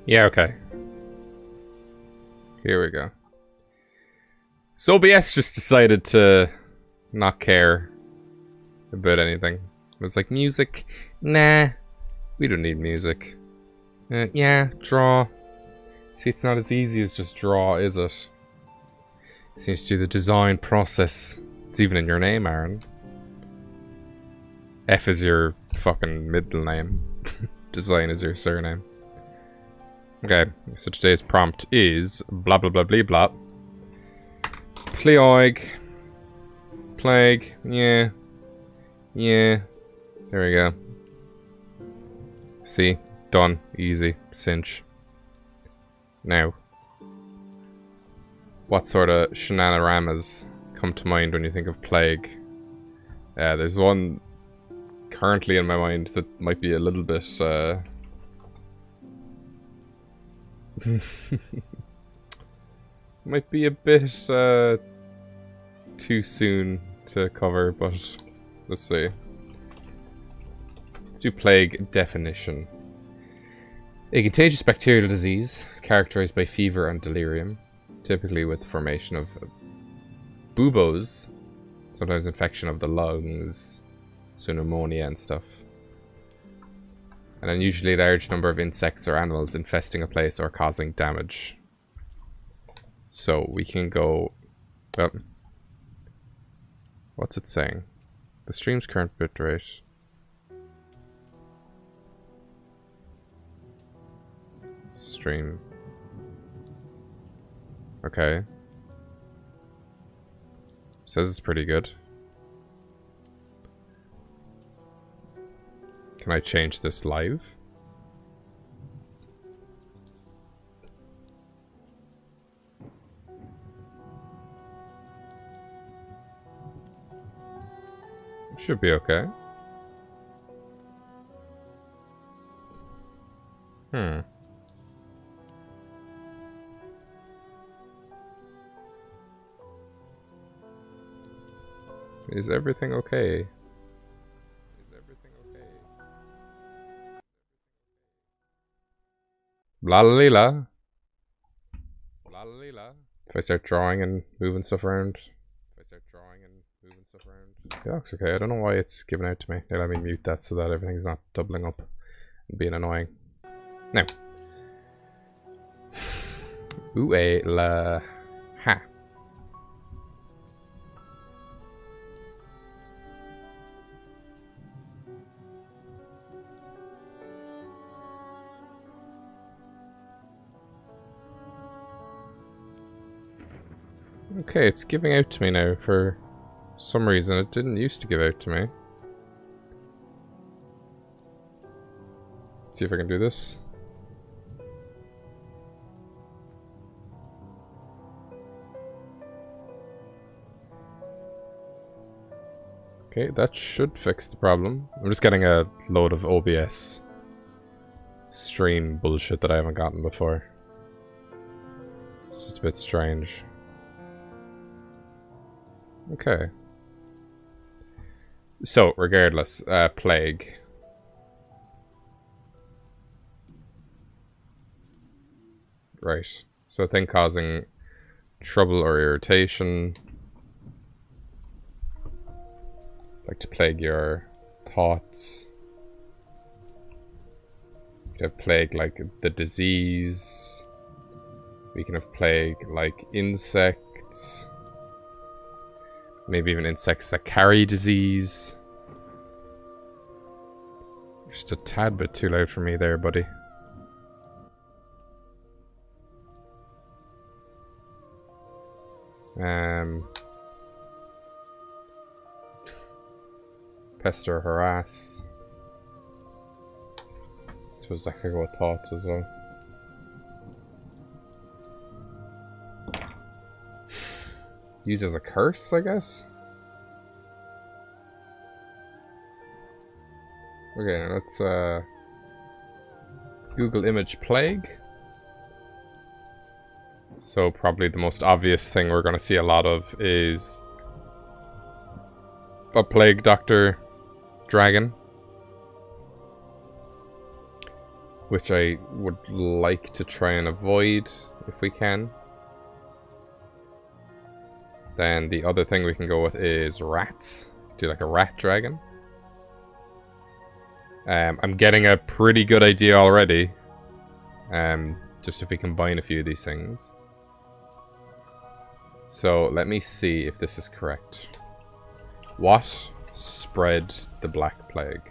Yeah, okay. Here we go. So OBS just decided to not care about anything. It was like, music? Nah, we don't need music. Yeah, draw. See, it's not as easy as just draw, is it? It seems to do the design process. It's even in your name, Aaron. F is your fucking middle name. Design is your surname. Okay, so today's prompt is blah blah blah blah blah. Pleoig. Plague. Yeah. Yeah. There we go. See? Done. Easy. Cinch. Now. What sort of shenanigans come to mind when you think of plague? There's one currently in my mind that might be a little bit, might be a bit, too soon to cover, but let's see. Let's do plague definition. A contagious bacterial disease characterized by fever and delirium, typically with formation of buboes, sometimes infection of the lungs, so pneumonia and stuff. An unusually large number of insects or animals infesting a place or causing damage. So we can go... Oh. What's it saying? The stream's current bitrate. Stream. Okay. Says it's pretty good. Can I change this live? Should be okay. Is everything okay? Blah la la. Blah la la. If I start drawing and moving stuff around. Yeah, looks okay. I don't know why it's given out to me. Now let me mute that so that everything's not doubling up and being annoying. Now. Ooh la ha. Okay, it's giving out to me now for some reason. It didn't used to give out to me. See if I can do this. Okay, that should fix the problem. I'm just getting a load of OBS stream bullshit that I haven't gotten before. It's just a bit strange. Okay. So, regardless, plague. Right. So a thing causing trouble or irritation. Like to plague your thoughts. You can have plague like the disease. We can have plague like insects. Maybe even insects that carry disease. Just a tad bit too loud for me there, buddy. Pester, harass. I suppose that could go with thoughts as well. Use as a curse, I guess? Okay, let's Google image plague. So probably the most obvious thing we're going to see a lot of is a plague doctor dragon. which I would like to try and avoid if we can. Then the other thing we can go with is rats. Do like a rat dragon. I'm getting a pretty good idea already. Just if we combine a few of these things. So let me see if this is correct. What spread the Black Plague?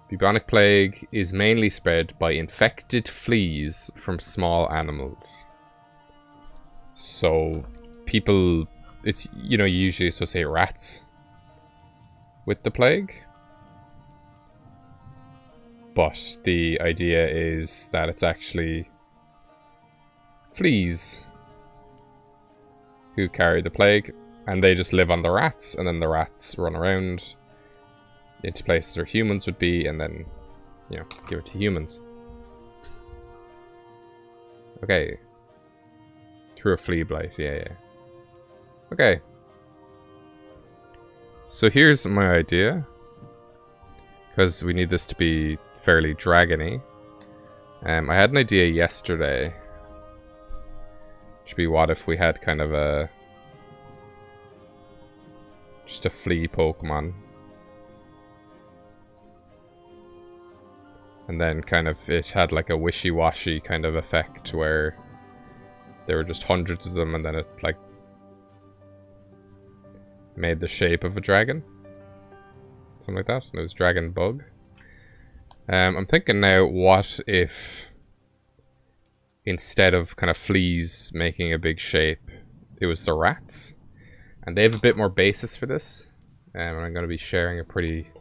Bubonic plague is mainly spread by infected fleas from small animals. So people, it's, you know, you usually associate rats with the plague. But the idea is that it's actually fleas who carry the plague, and they just live on the rats, and then the rats run around into places where humans would be, and then, you know, give it to humans. Okay. Through a flea blight, yeah. Okay. So here's my idea. Because we need this to be fairly dragony. I had an idea yesterday. Should be what if we had kind of a... just a flea Pokemon. And then kind of it had like a wishy-washy kind of effect where there were just hundreds of them, and then it like made the shape of a dragon. Something like that. And it was Dragon Bug. I'm thinking now, what if instead of kind of fleas making a big shape, it was the rats? And they have a bit more basis for this. And I'm going to be sharing a pretty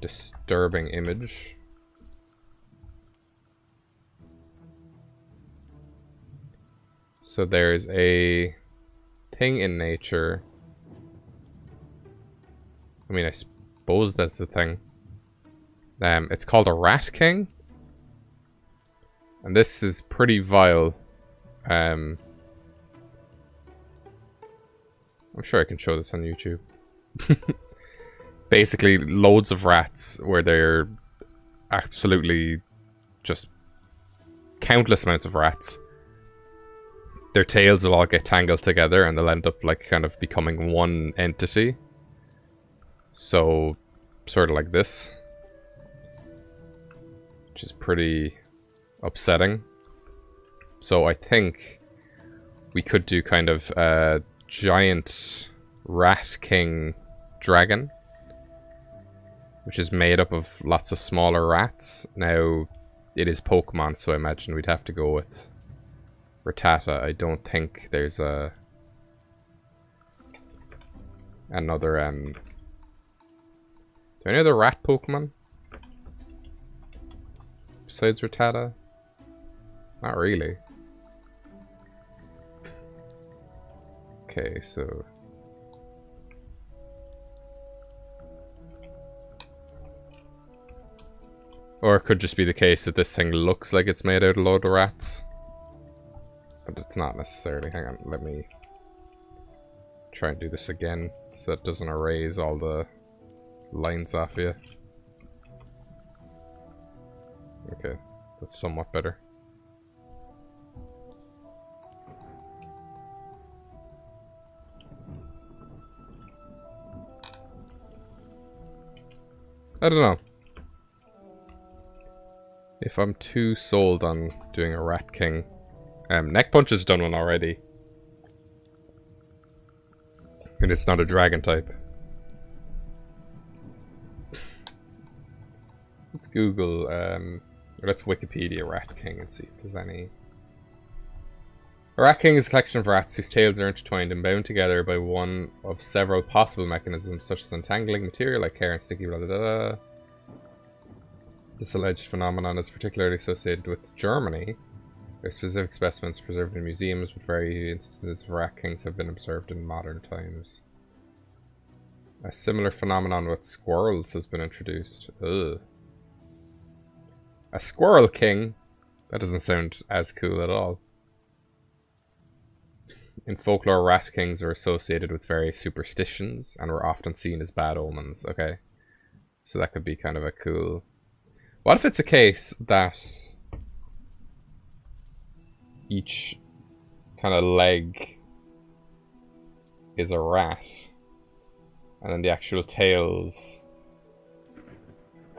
disturbing image. So there's a thing in nature. I mean, I suppose that's the thing. It's called a rat king. And this is pretty vile. I'm sure I can show this on YouTube. Basically, loads of rats where they're absolutely just countless amounts of rats. Their tails will all get tangled together and they'll end up like kind of becoming one entity. So, sort of like this. Which is pretty upsetting. So I think we could do kind of a giant rat king dragon. Which is made up of lots of smaller rats. Now, it is Pokemon, so I imagine we'd have to go with Rattata. I don't think there's another do any other rat Pokemon besides Rattata? Not really. Okay, so or it could just be the case that this thing looks like it's made out of a load of rats. But it's not necessarily. Hang on, let me try and do this again so that it doesn't erase all the lines off you. Okay, that's somewhat better. I don't know if I'm too sold on doing a Rat King. Neck Punch has done one already. And it's not a dragon type. Let's Google, or let's Wikipedia Rat King and see if there's any. A Rat King is a collection of rats whose tails are intertwined and bound together by one of several possible mechanisms, such as entangling material like hair and sticky blah blah blah. This alleged phenomenon is particularly associated with Germany. There are specific specimens preserved in museums, but very instances of rat kings have been observed in modern times. A similar phenomenon with squirrels has been introduced. Ugh. A squirrel king? That doesn't sound as cool at all. In folklore, rat kings are associated with various superstitions and were often seen as bad omens. Okay. So that could be kind of a cool... What if it's a case that each kind of leg is a rat, and then the actual tails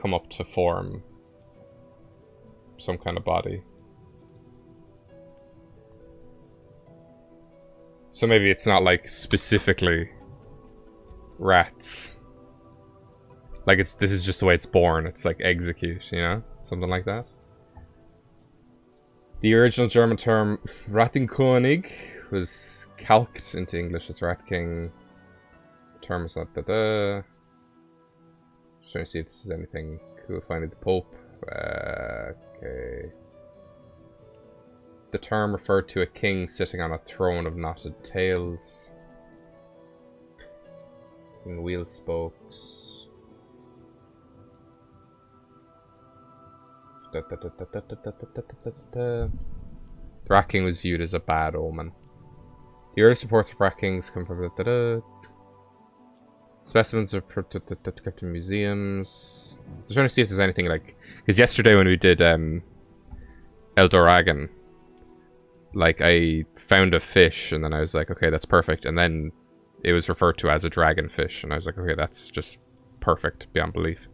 come up to form some kind of body? So maybe it's not like specifically rats. Like this is just the way it's born. It's like execute, you know? Something like that. The original German term Rattenkönig was calqued into English as Rat King. The term is not da-da. Just trying to see if this is anything cool. Finding the Pope. Okay. The term referred to a king sitting on a throne of knotted tails. Wheel spokes. The Rat King was viewed as a bad omen. The early supports of Rat Kings come from specimens are kept in museums. Just trying to see if there's anything like, because yesterday when we did Eldoragon, like I found a fish and then I was like, okay, that's perfect, and then it was referred to as a dragonfish, and I was like, okay, that's just perfect beyond belief.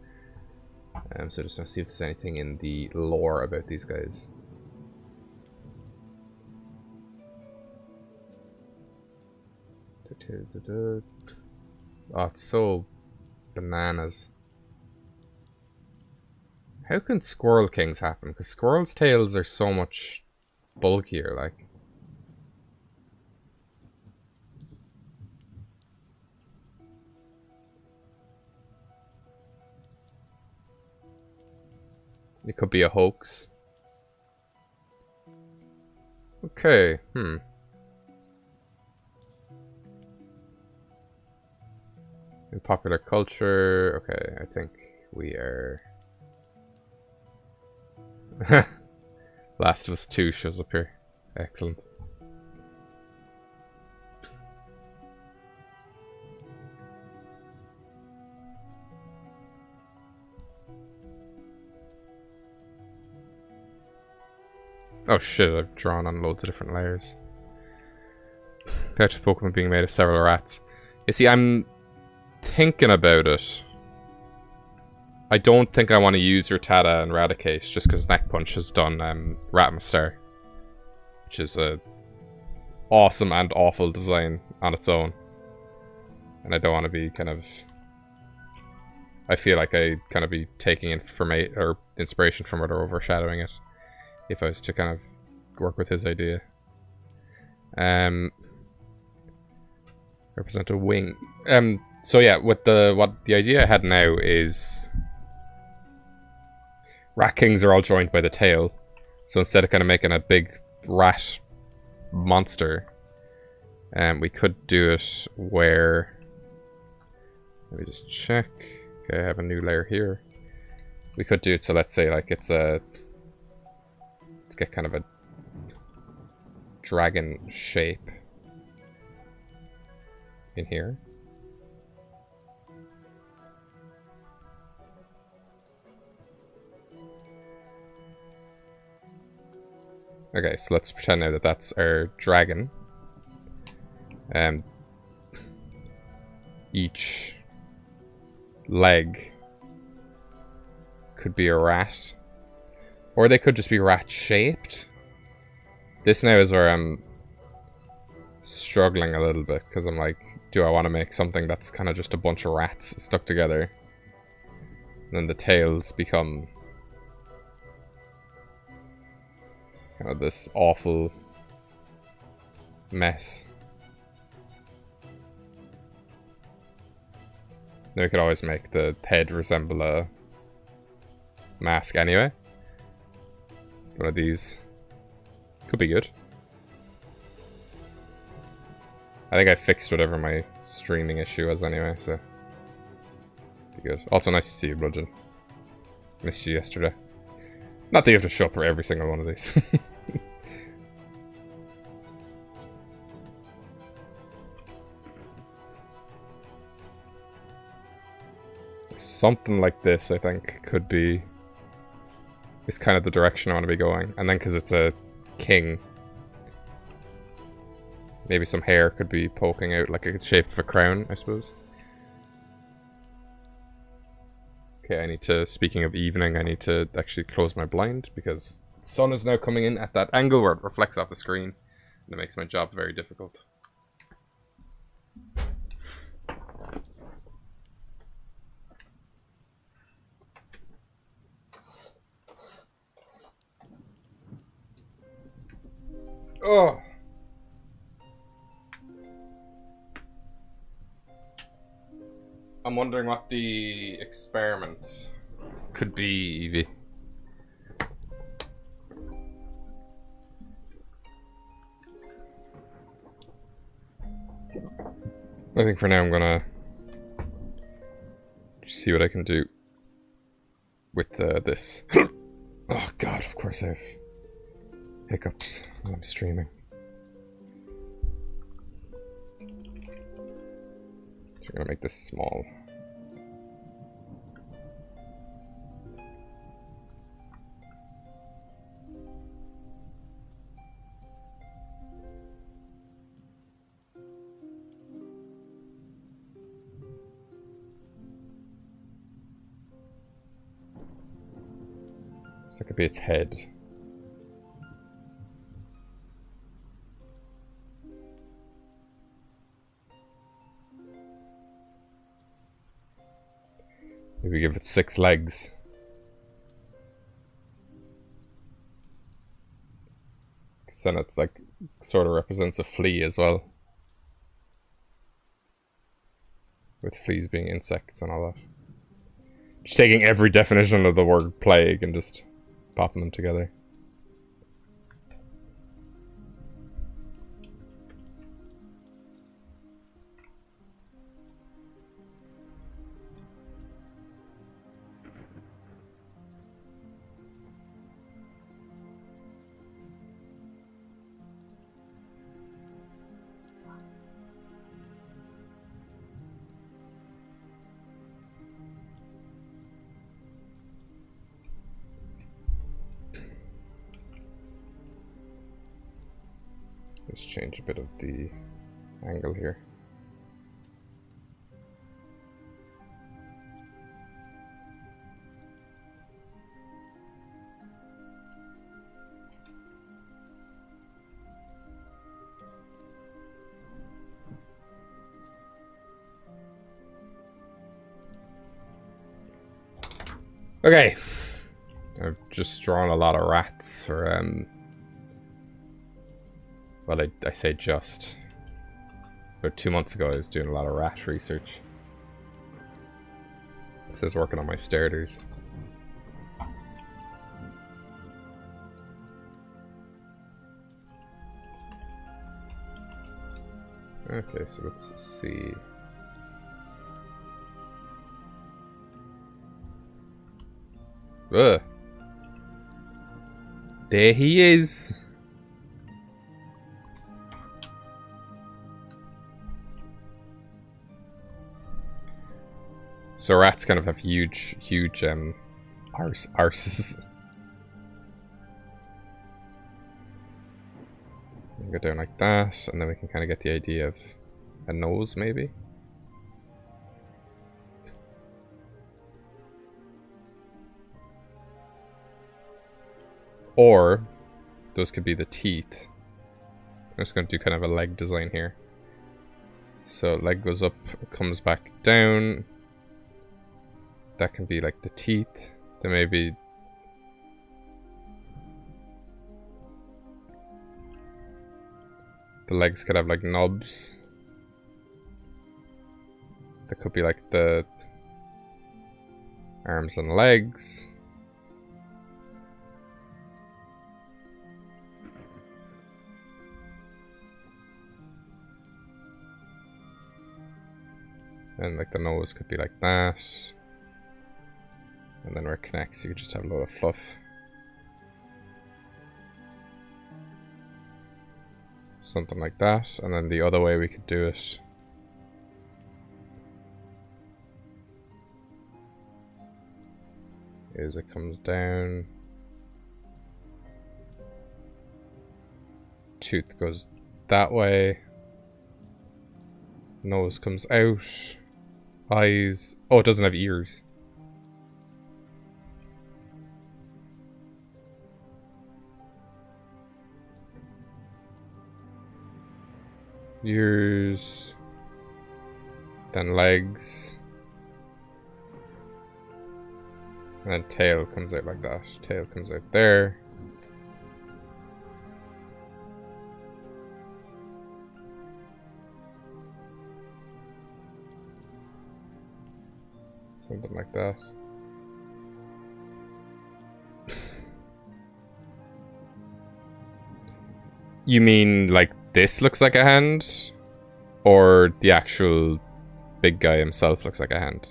So just want to see if there's anything in the lore about these guys. Oh, it's so bananas. How can Squirrel Kings happen? Because squirrels' tails are so much bulkier, like. It could be a hoax. Okay, In popular culture, okay, I think we are... Last of Us 2 shows up here. Excellent. Oh shit, I've drawn on loads of different layers. The actual Pokemon being made of several rats. You see, I'm thinking about it. I don't think I want to use Rattata and Raticate just because Neck Punch has done Ratmastar, which is a awesome and awful design on its own. And I don't want to be kind of... I feel like I kind of be taking inspiration from it or overshadowing it if I was to kind of work with his idea. Represent a wing. So yeah, what the idea I had now is Rat Kings are all joined by the tail. So instead of kind of making a big rat monster, we could do it where... Let me just check. Okay, I have a new layer here. We could do it so let's say like it's a... Let's get kind of a dragon shape in here. Okay, so let's pretend now that that's our dragon. Each leg could be a rat. Or they could just be rat-shaped. This now is where I'm struggling a little bit, because I'm like, do I want to make something that's kind of just a bunch of rats stuck together? And then the tails become kind of this awful mess. Then we could always make the head resemble a mask anyway. One of these could be good. I think I fixed whatever my streaming issue was anyway, so be good. Also nice to see you, Bludgeon. Missed you yesterday. Not that you have to show up for every single one of these. Something like this, I think, could be is kind of the direction I want to be going. And then because it's a king, maybe some hair could be poking out like a shape of a crown, I suppose. Okay, I need to, speaking of evening, I need to actually close my blind because the sun is now coming in at that angle where it reflects off the screen and it makes my job very difficult. Oh! I'm wondering what the experiment could be, Evie. I think for now I'm gonna see what I can do with this. Oh god, of course I have hiccups when I'm streaming. So I'm gonna make this small. So that could be its head. Maybe give it 6 legs. Because then it's like, sort of represents a flea as well. With fleas being insects and all that. Just taking every definition of the word plague and just popping them together. Let's change a bit of the angle here. Okay, I've just drawn a lot of rats for well, I say just. About 2 months ago I was doing a lot of rat research. So I was working on my starters. Okay, so let's see. Ugh. There he is. So rats kind of have huge arses. Go down like that, and then we can kind of get the idea of a nose, maybe. Or those could be the teeth. I'm just going to do kind of a leg design here. So leg goes up, comes back down. That can be like the teeth. Then maybe the legs could have like knobs. That could be like the arms and legs. And like the nose could be like that. And then where it connects, you could just have a load of fluff. Something like that. And then the other way we could do it is it comes down tooth goes that way. Nose comes out. Eyes. Oh, it doesn't have ears. Ears. Then legs. And then tail comes out like that. Tail comes out there. Something like that. You mean like this looks like a hand? Or the actual big guy himself looks like a hand?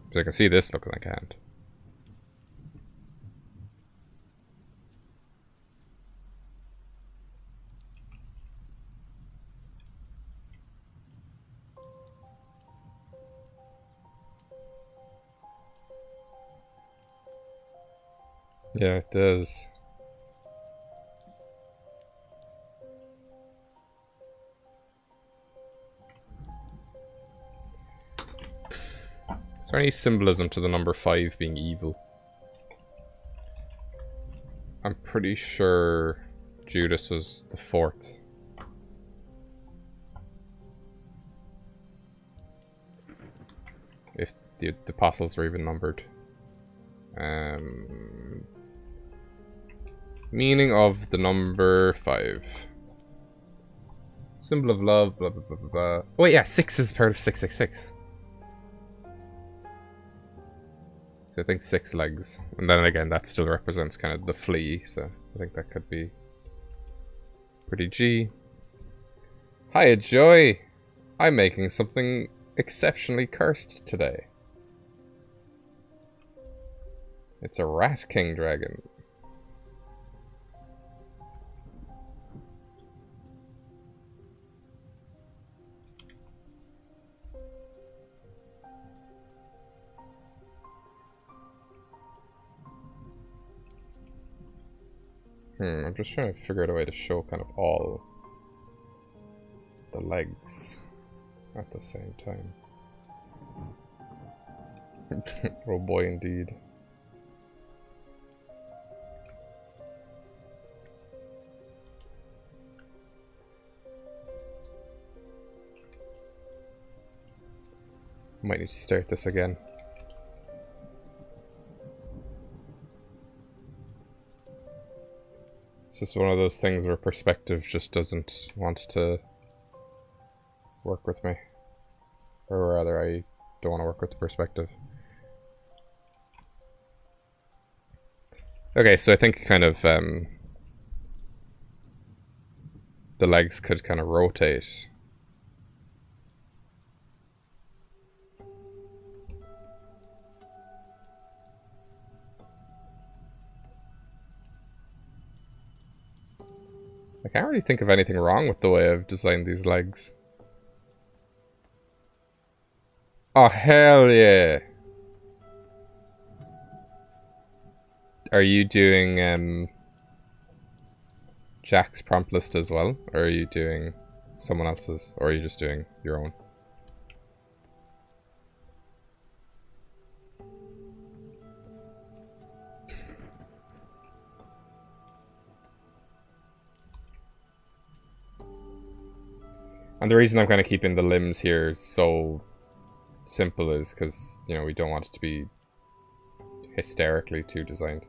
Because I can see this looking like a hand. Yeah, it does. Is there any symbolism to the number 5 being evil? I'm pretty sure Judas was the 4th. If the apostles were even numbered. Meaning of the number 5. Symbol of love, blah blah blah blah blah. Oh wait, yeah, 6 is part of 666. So I think 6 legs. And then again, that still represents kind of the flea, so I think that could be pretty G. Hiya, Joy! I'm making something exceptionally cursed today. It's a rat king dragon. I'm just trying to figure out a way to show kind of all the legs at the same time. Oh boy, indeed. Might need to start this again. It's just one of those things where perspective just doesn't want to work with me. Or rather, I don't want to work with the perspective. Okay, so I think kind of the legs could kind of rotate. I can't really think of anything wrong with the way I've designed these legs. Oh, hell yeah! Are you doing Jack's prompt list as well? Or are you doing someone else's? Or are you just doing your own? And the reason I'm kind of keeping the limbs here so simple is because, you know, we don't want it to be hysterically too designed.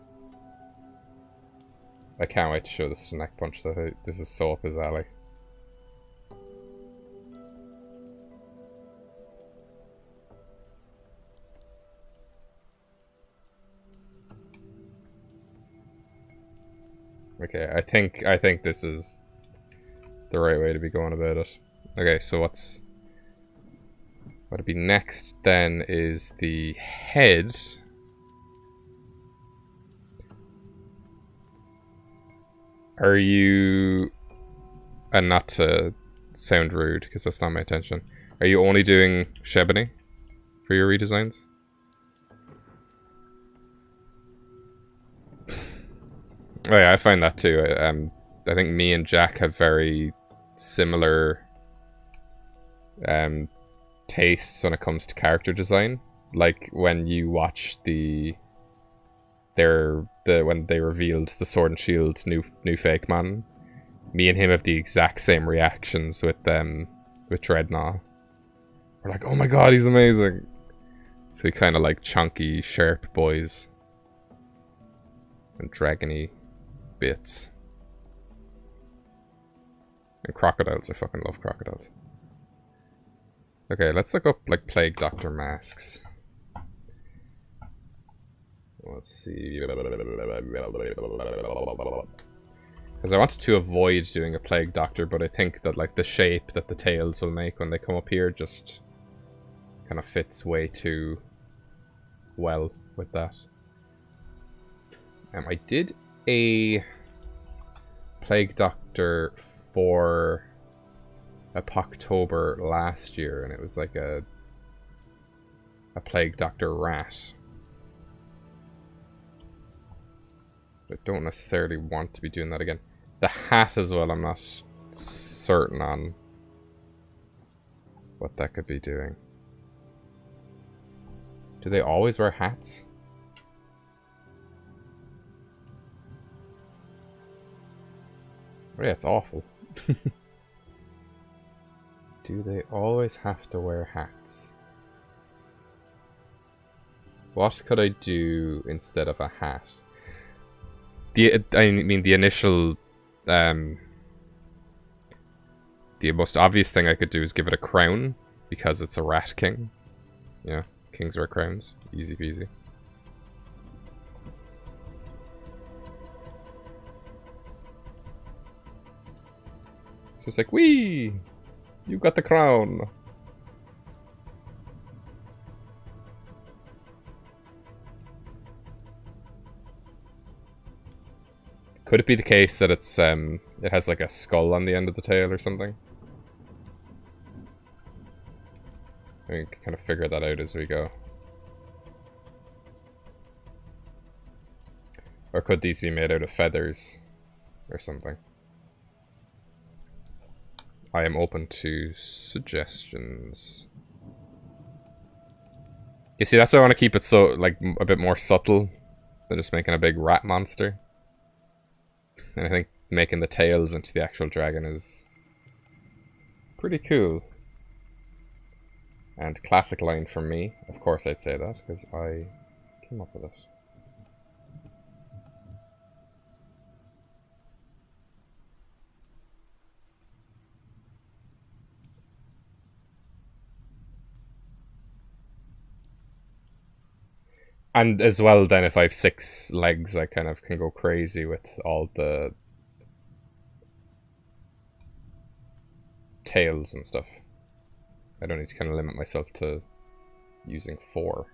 I can't wait to show this to Neck Punch, though. This is so up his alley. Okay, I think this is the right way to be going about it. Okay, so what'd be next then is the head. Are you, and not to sound rude because that's not my intention, are you only doing Shebony? for your redesigns? Oh yeah, I find that too. I think me and Jack have very similar tastes when it comes to character design. Like when you watch when they revealed the Sword and Shield new Fakemon, me and him have the exact same reactions with Dreadnought. We're like, oh my god, he's amazing. So we kind of like chunky, sharp boys and dragony bits. And crocodiles, I fucking love crocodiles. Okay, let's look up like Plague Doctor masks. Let's see. Because I wanted to avoid doing a Plague Doctor, but I think that like the shape that the tails will make when they come up here just kind of fits way too well with that. I did a Plague Doctor for October last year, and it was like a Plague Doctor rat. I don't necessarily want to be doing that again. The hat as well, I'm not certain on what that could be doing. Do they always wear hats? Oh yeah, it's awful. Do they always have to wear hats? What could I do instead of a hat? I mean, the initial... the most obvious thing I could do is give it a crown, because it's a rat king. You know, kings wear crowns. Easy peasy. So it's like, wee! You got the crown! Could it be the case that it's it has like a skull on the end of the tail or something? We can kind of figure that out as we go. Or could these be made out of feathers or something? I am open to suggestions. You see, that's why I want to keep it so, like, a bit more subtle than just making a big rat monster. And I think making the tails into the actual dragon is pretty cool. And classic line from me. Of course I'd say that, because I came up with it. And as well, then, if I have 6 legs, I kind of can go crazy with all the tails and stuff. I don't need to kind of limit myself to using 4.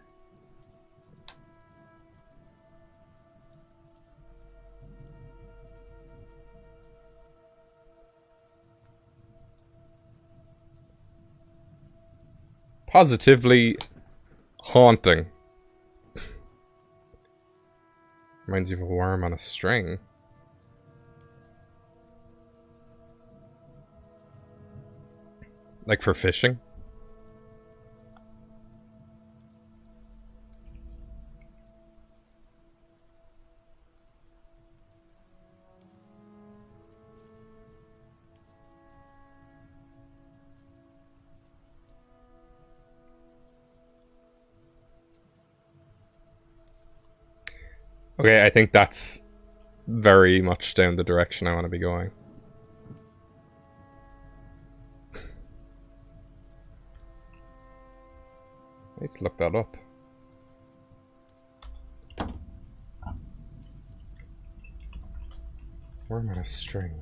Positively haunting. Reminds you of a worm on a string. Like for fishing? Okay, I think that's very much down the direction I want to be going. I need to look that up. Worm on a string.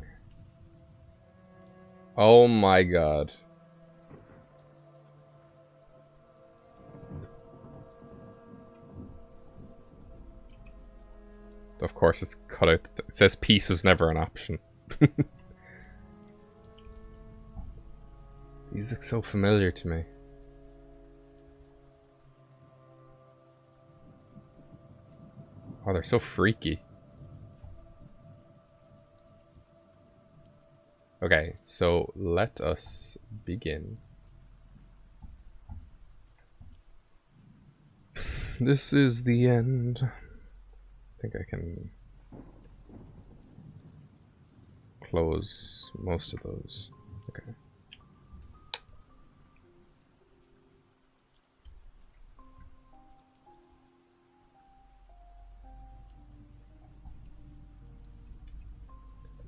Oh my god. Of course it's cut out. It says peace was never an option. These look so familiar to me. Oh, they're so freaky. Okay, so let us begin. This is the end. I think I can close most of those. Okay.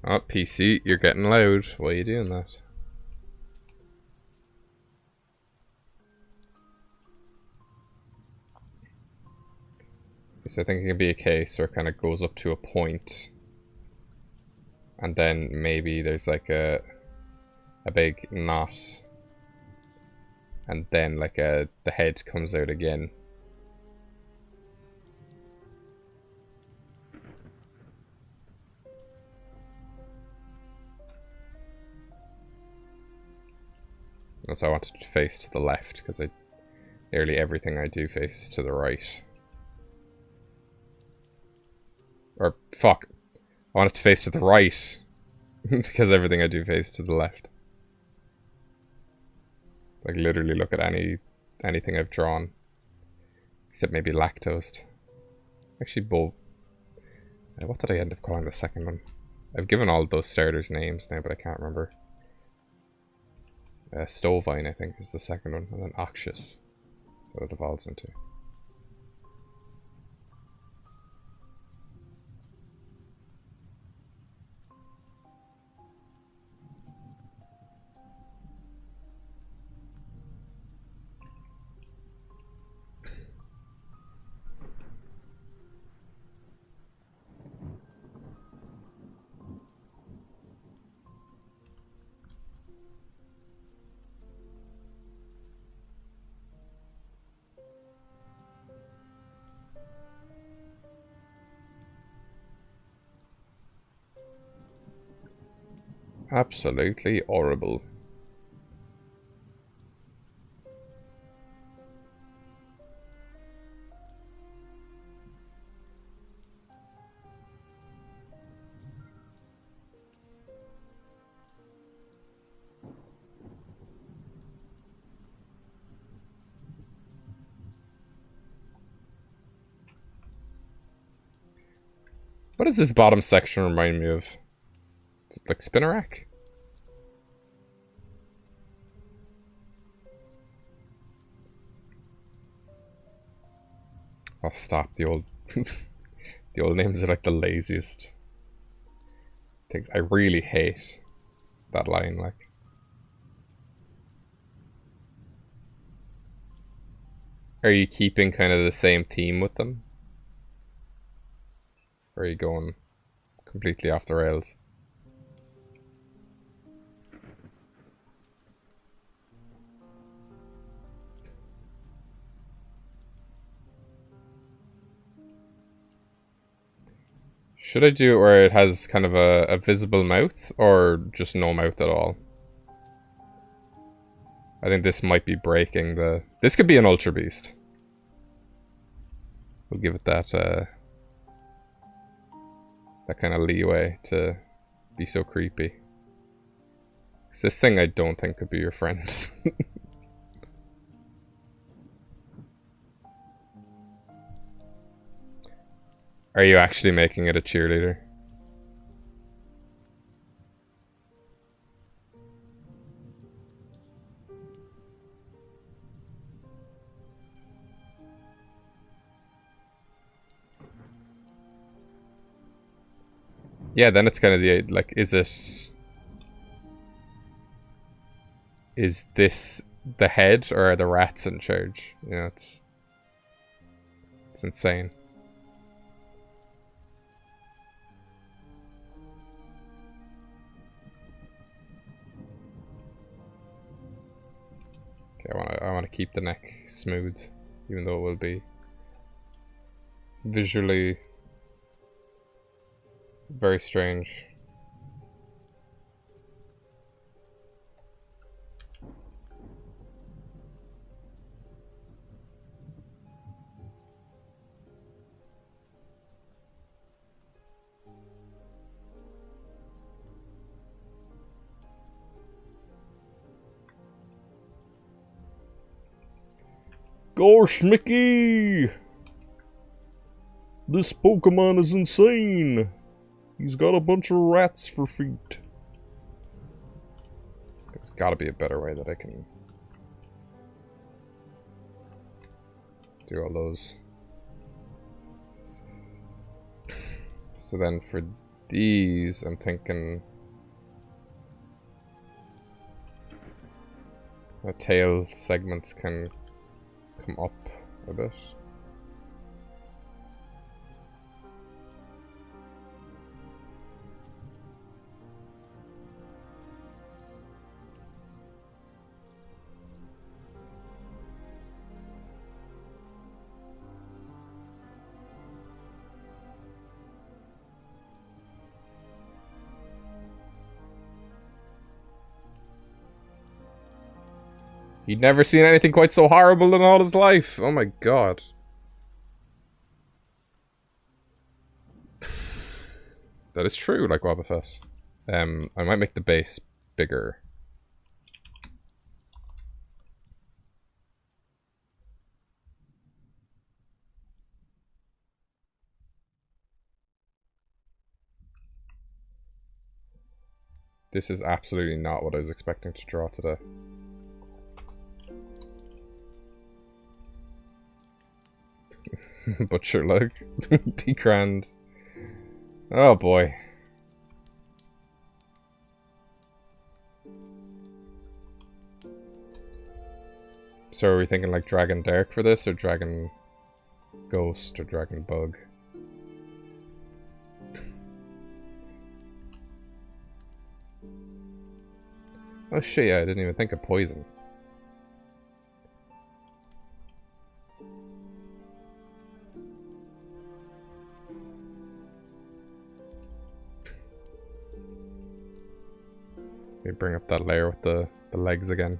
Oh, PC, you're getting loud. Why are you doing that? So I think it can be a case where it kind of goes up to a point, and then maybe there's like a big knot, and then like the head comes out again. That's why I wanted to face to the left, because nearly everything I do faces to the right. Or, fuck. I want it to face to the right, because everything I do faces to the left. Like, literally look at anything I've drawn. Except maybe lactose. Actually, both. What did I end up calling the second one? I've given all those starters names now, but I can't remember. Stovine, I think, is the second one, and then Oxus. So it evolves into. Absolutely horrible. What does this bottom section remind me of? Is it like Spinnerack? Oh, stop. The old the old names are like the laziest things. I really hate that line, like. Are you keeping kind of the same theme with them? Or are you going completely off the rails? Should I do it where it has kind of a visible mouth, or just no mouth at all? I think this might be breaking the... This could be an Ultra Beast. We'll give it that that kind of leeway to be so creepy. 'Cause this thing I don't think could be your friend. Are you actually making it a cheerleader? Yeah, then it's kind of the, like, is this the head, or are the rats in charge? You know, it's insane. Okay, I want to keep the neck smooth, even though it will be visually very strange. Gosh, Mickey! This Pokemon is insane! He's got a bunch of rats for feet. There's gotta be a better way that I can do all those. So then for these, I'm thinking the tail segments can come up a bit. He'd never seen anything quite so horrible in all his life. Oh my god. That is true, like Wobbuffet. I might make the base bigger. This is absolutely not what I was expecting to draw today. Butcher lug. Be grand. Oh boy. So are we thinking like Dragon Dark for this, or Dragon Ghost, or Dragon Bug? Oh shit, yeah, I didn't even think of poison. Let me bring up that layer with the legs again.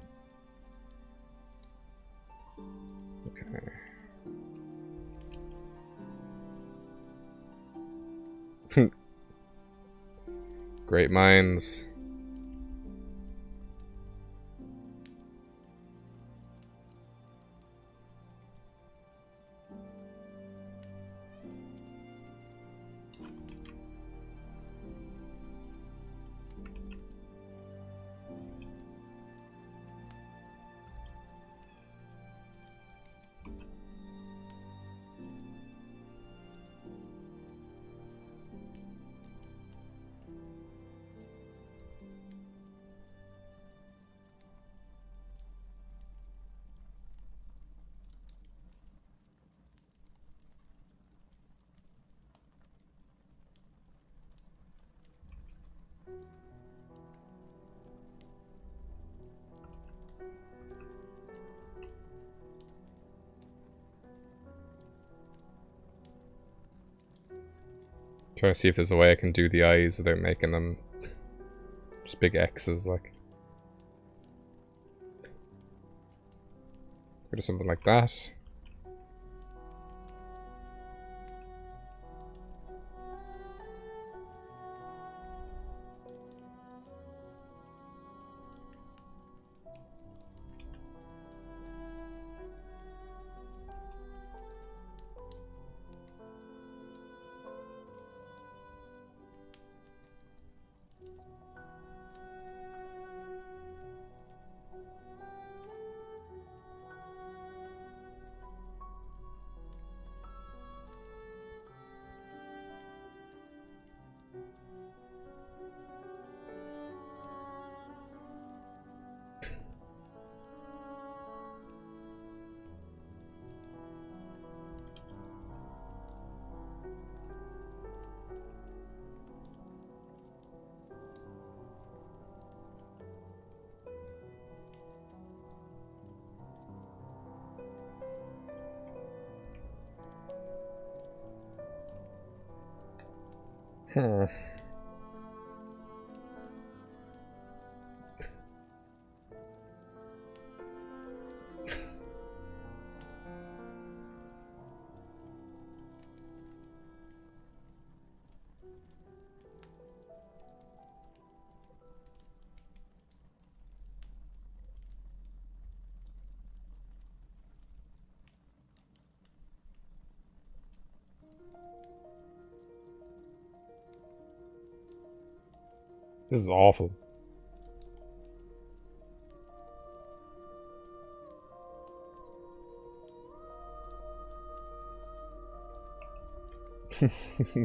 Okay. Great minds. Trying to see if there's a way I can do the eyes without making them just big X's, like. Or something like that. Hmm. This is awful.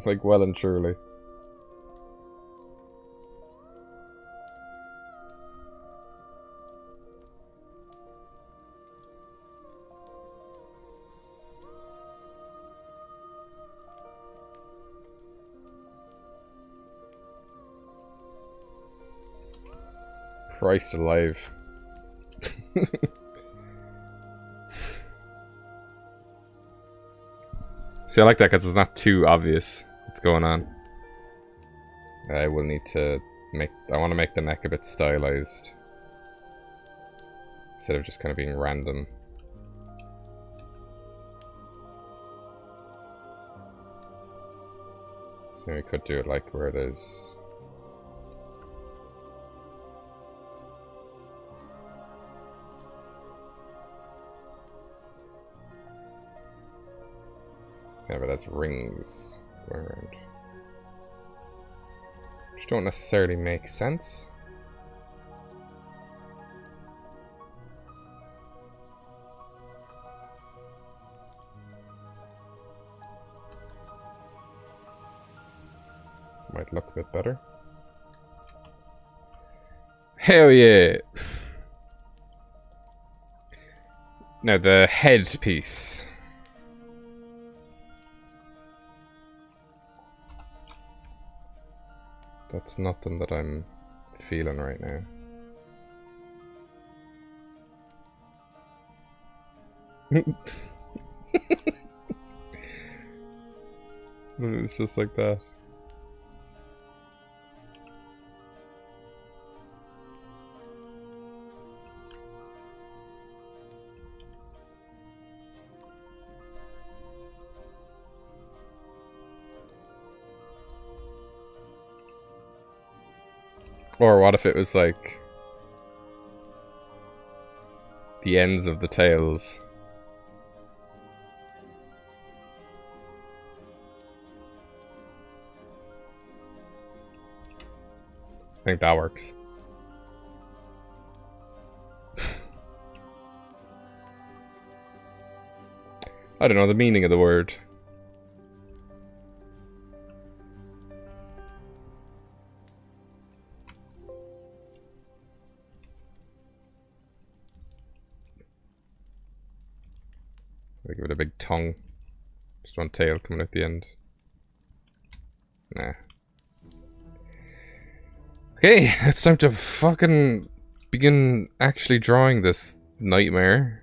Like, well and truly. Christ alive. See, I like that because it's not too obvious what's going on. I will need to make... I want to make the neck a bit stylized. Instead of just kind of being random. So we could do it like where there's... Yeah, but that's rings going around. Which don't necessarily make sense. Might look a bit better. Hell yeah! Now the head piece. That's nothing that I'm feeling right now. It's just like that. Or what if it was like the ends of the tails? I think that works. I don't know the meaning of the word. I'll give it a big tongue. Just one tail coming at the end. Nah. Okay, it's time to fucking begin actually drawing this nightmare.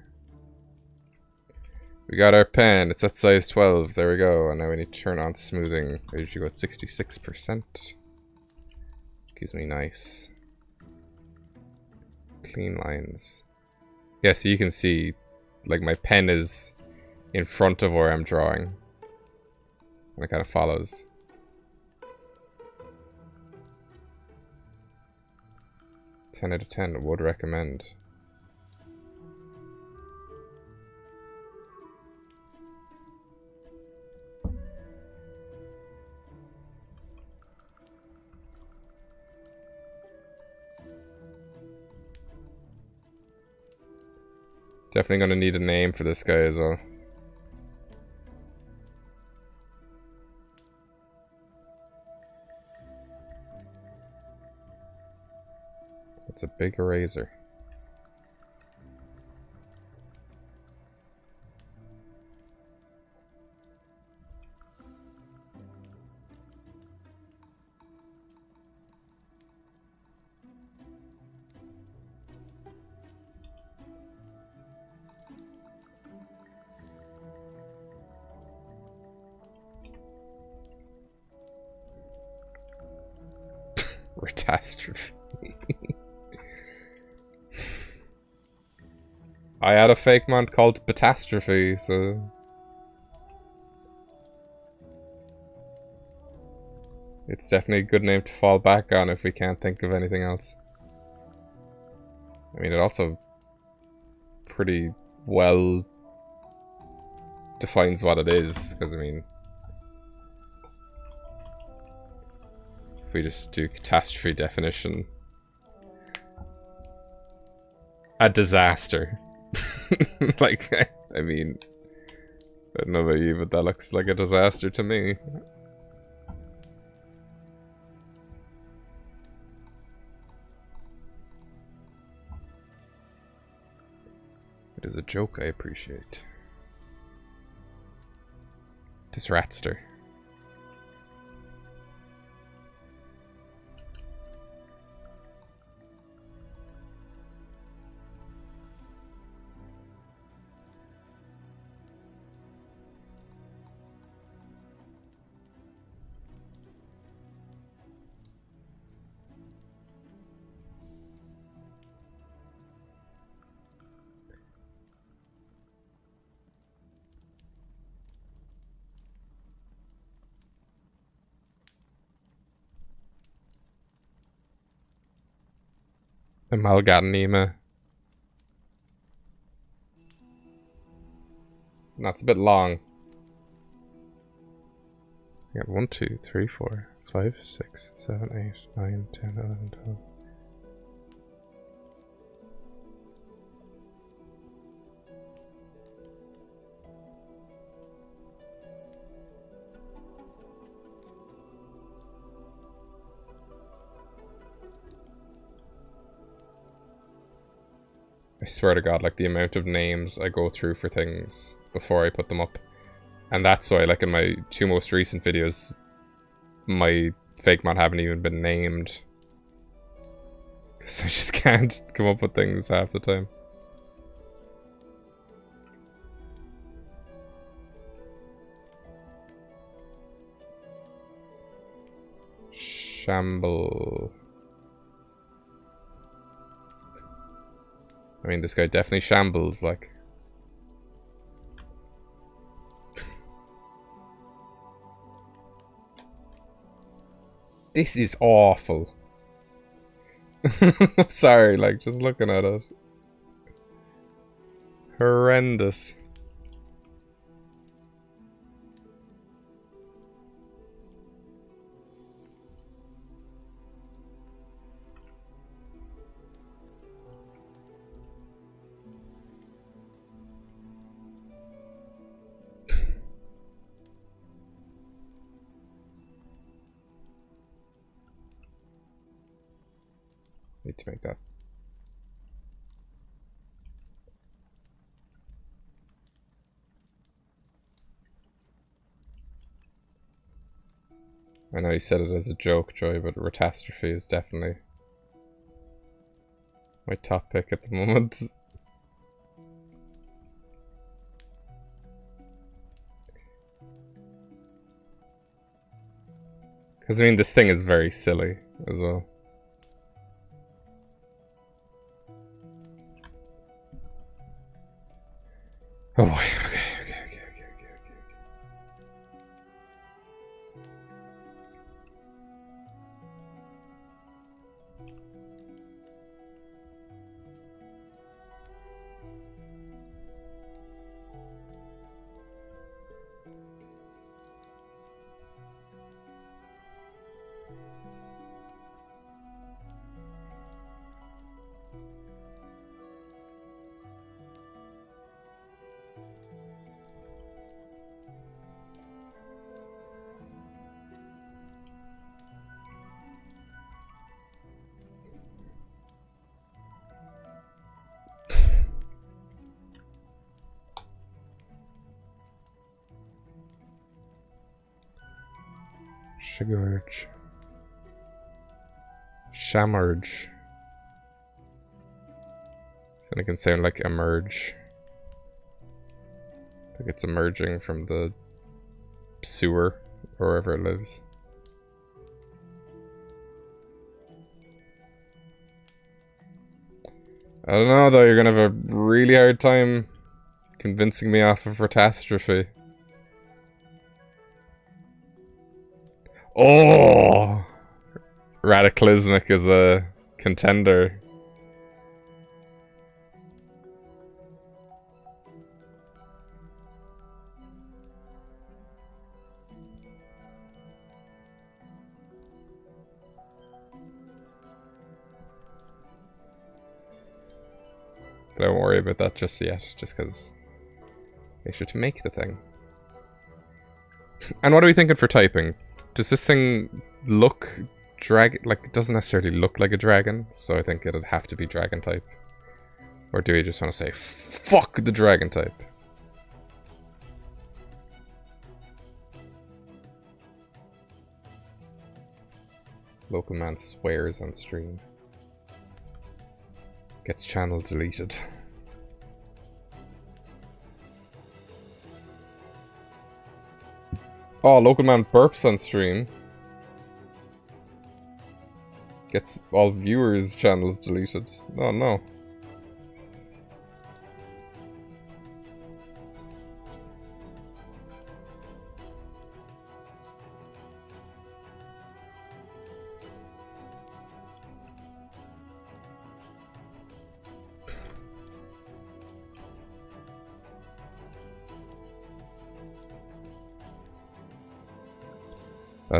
We got our pen, it's at size 12, there we go, and now we need to turn on smoothing. I usually go at 66%. Gives me nice clean lines. Yeah, so you can see, like, my pen is in front of where I'm drawing. And it kind of follows. Ten out of 10, would recommend. Definitely gonna need a name for this guy as well. It's a big eraser. Catastrophe. I had a Fakemon called Catastrophe, so... It's definitely a good name to fall back on if we can't think of anything else. I mean, it also pretty well defines what it is, because I mean... If we just do catastrophe definition. A disaster. Like, I mean, I don't know about you, but that looks like a disaster to me. It is a joke I appreciate. Disratster. Amalgamnema. That's a bit long. I got 1, 2, 3, 4, 5, 6, 7, 8, 9, 10, 11, 12. I swear to God, like the amount of names I go through for things before I put them up. And that's why, like in my 2 most recent videos, my Fakemon haven't even been named. Because I just can't come up with things half the time. Shamble. I mean, this guy definitely shambles, like. This is awful. Sorry, like, just looking at it. Horrendous. Need to make that. I know you said it as a joke, Joy, but Retastrophe is definitely my top pick at the moment. Because, I mean, this thing is very silly as well. Oh boy, okay. Shigurge. Shamerge. Then it can sound like emerge. Like it's emerging from the sewer, or wherever it lives. I don't know though, you're gonna have a really hard time convincing me off of Retastrophe. Oh! Radicalismic is a contender. But I won't worry about that just yet, just because make sure to make the thing. And what are we thinking for typing? Does this thing look like it doesn't necessarily look like a dragon, so I think it'd have to be dragon type. Or do we just want to say fuck the dragon type? Local man swears on stream. Gets channel deleted. Oh, local man burps on stream. Gets all viewers' channels deleted. Oh no.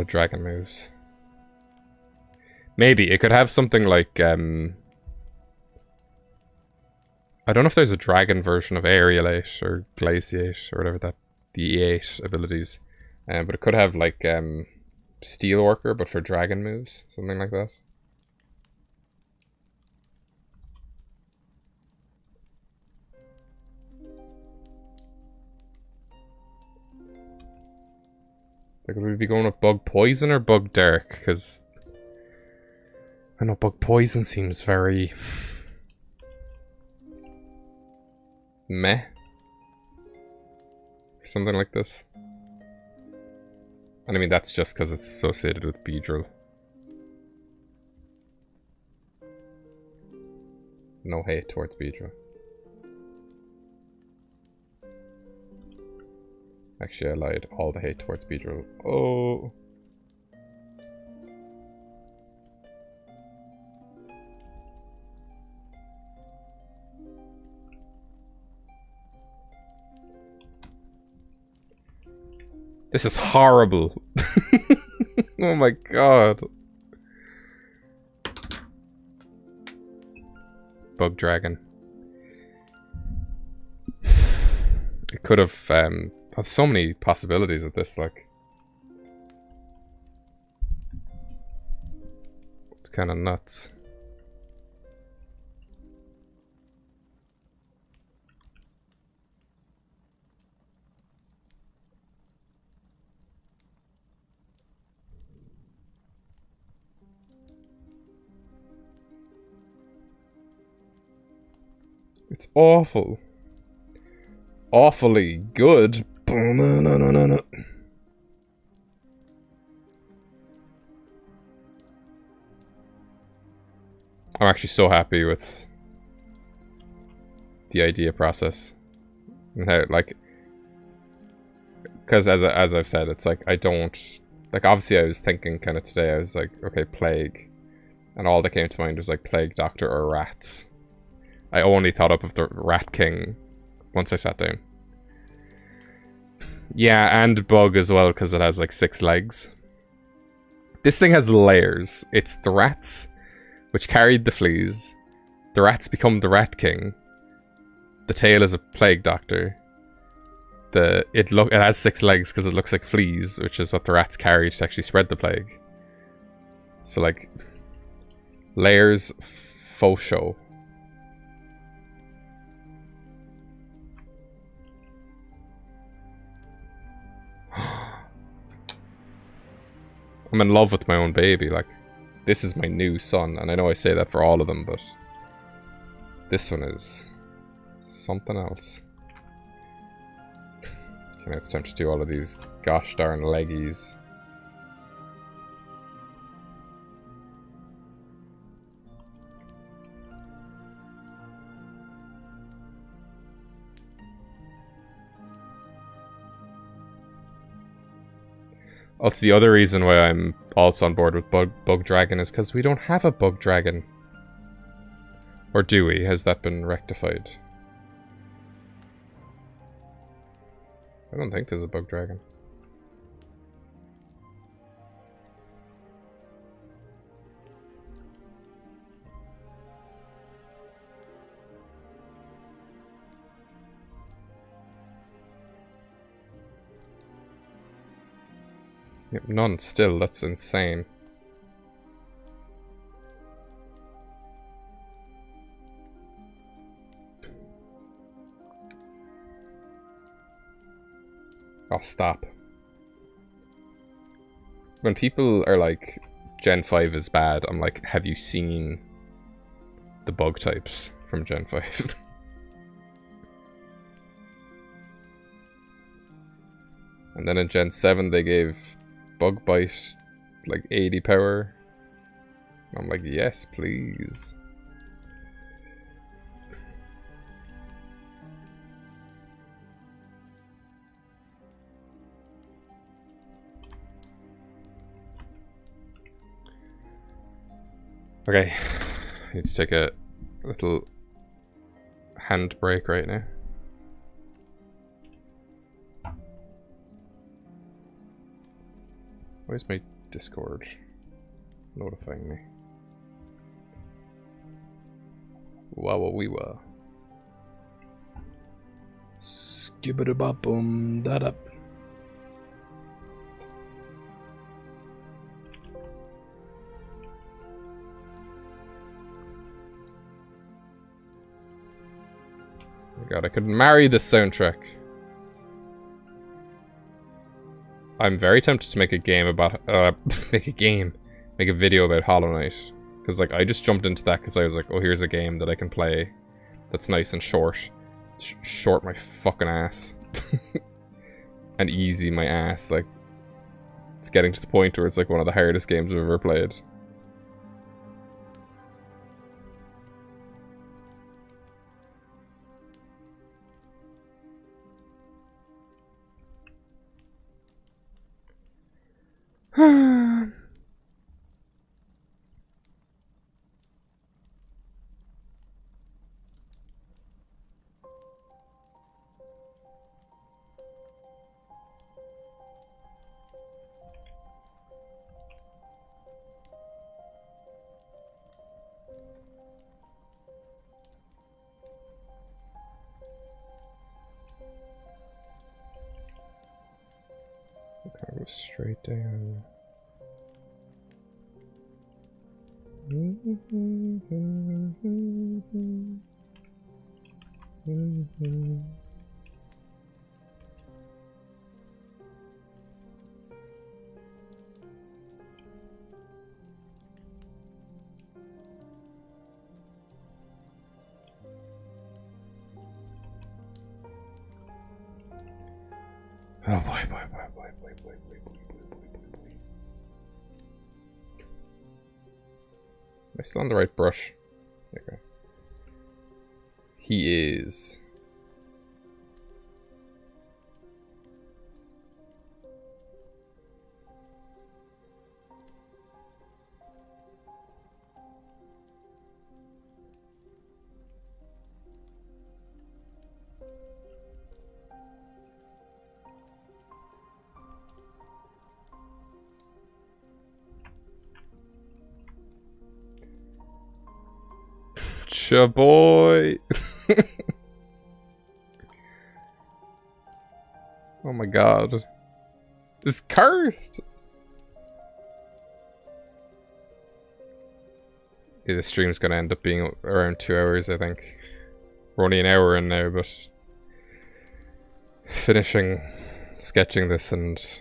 Dragon moves. Maybe it could have something like I don't know if there's a dragon version of Aerialate or Glaciate or whatever that the E8 abilities, but it could have like Steelworker but for dragon moves, something like that. Like, would we be going with Bug Poison or Bug Dark? Because I know Bug Poison seems very meh. Something like this. And I mean, that's just because it's associated with Beedrill. No hate towards Beedrill. Actually, I lied. All the hate towards Beedrill. Oh. This is horrible. Oh my god. Bug Dragon. It could have had so many possibilities with this, like. It's kind of nuts. It's awful. Awfully good. No. I'm actually so happy with the idea process. And how, like, because as I've said, it's like I don't, like, obviously I was thinking kind of today, I was like, okay, Plague, and all that came to mind was like Plague Doctor or Rats. I only thought up of the Rat King once I sat down. Yeah, and Bug as well, because it has like 6 legs. This thing has layers. It's the rats, which carried the fleas. The rats become the Rat King. The tail is a Plague Doctor. It has 6 legs because it looks like fleas, which is what the rats carried to actually spread the plague. So like, layers, faux show. I'm in love with my own baby, like, this is my new son, and I know I say that for all of them, but this one is something else. Okay, now it's time to do all of these gosh darn leggies. Also, the other reason why I'm also on board with Bug Dragon is because we don't have a Bug Dragon. Or do we? Has that been rectified? I don't think there's a Bug Dragon. Yep, none still, that's insane. Oh, stop. When people are like, Gen 5 is bad, I'm like, have you seen the bug types from Gen 5? And then in Gen 7 they gave Bug Bite like 80 power. I'm like, yes, please. Okay, I need to take a little hand break right now. Why is my Discord notifying me? Wow. Skibbity-bop-boom, da-da. Oh my god, I could marry this soundtrack. I'm very tempted to make a game about, make a video about Hollow Knight. Because, like, I just jumped into that because I was like, oh, here's a game that I can play that's nice and short. Short my fucking ass. And easy my ass, like, it's getting to the point where it's like one of the hardest games I've ever played. Okay, go straight down. Oh boy. Am I still on the right brush? Okay. He is. Cha-boy! Oh my god. It's cursed! Yeah, the stream's gonna end up being around 2 hours, I think. We're only an hour in now, but finishing sketching this and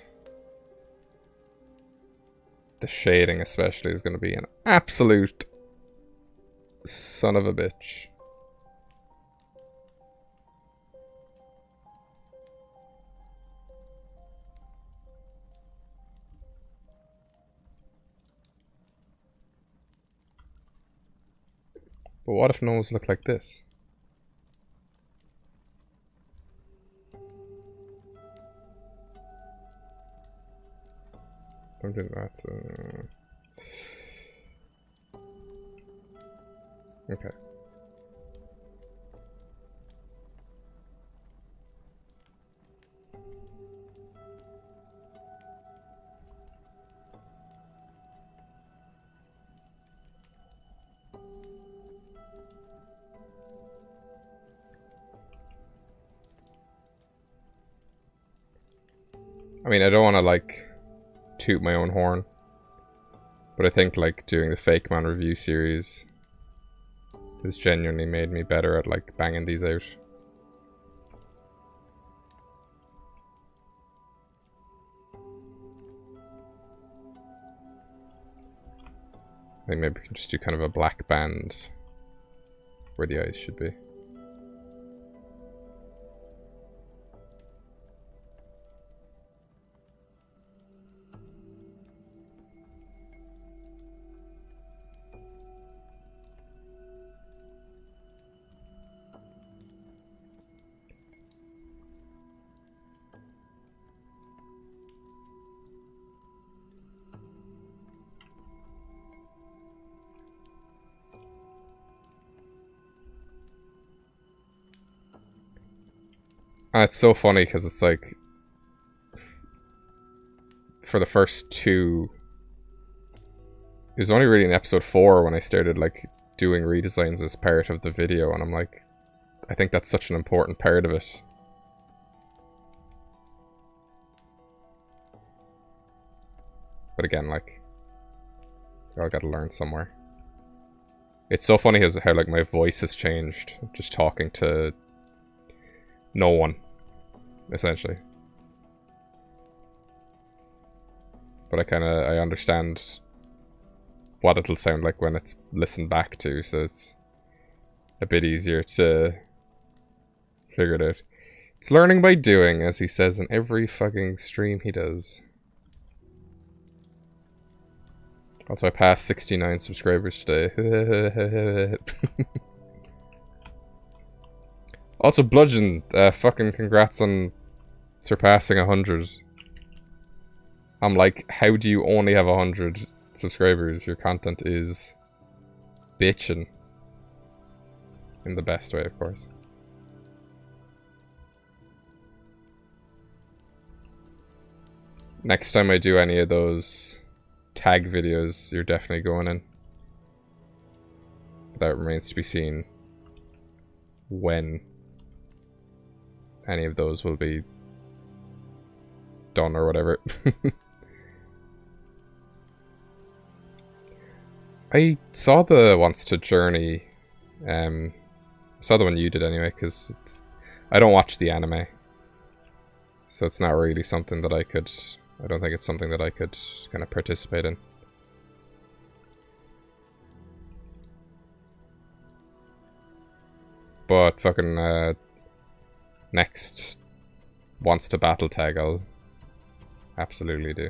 the shading especially is gonna be an absolute son of a bitch. But what if nose look like this? Don't do that. Okay. I mean, I don't want to, like, toot my own horn. But I think like doing the Fakemon review series has genuinely made me better at like banging these out. I think maybe we can just do kind of a black band where the eyes should be. And it's so funny because it's like, for the first two, it was only really in episode 4 when I started like doing redesigns as part of the video, and I'm like, I think that's such an important part of it. But again, like, you all gotta learn somewhere. It's so funny how like my voice has changed just talking to no one, essentially. But I understand what it'll sound like when it's listened back to, so it's a bit easier to figure it out. It's learning by doing, as he says in every fucking stream he does. Also, I passed 69 subscribers today. Also, Bludgeon, fucking congrats on surpassing 100. I'm like, how do you only have 100 subscribers? Your content is bitchin'. In the best way, of course. Next time I do any of those tag videos, you're definitely going in. That remains to be seen when any of those will be done or whatever. I saw the Wants to Journey. I saw the one you did anyway, because I don't watch the anime. So it's not really something that I don't think it's something that I could kind of participate in. But fucking next Wants to Battle tag, I'll absolutely do.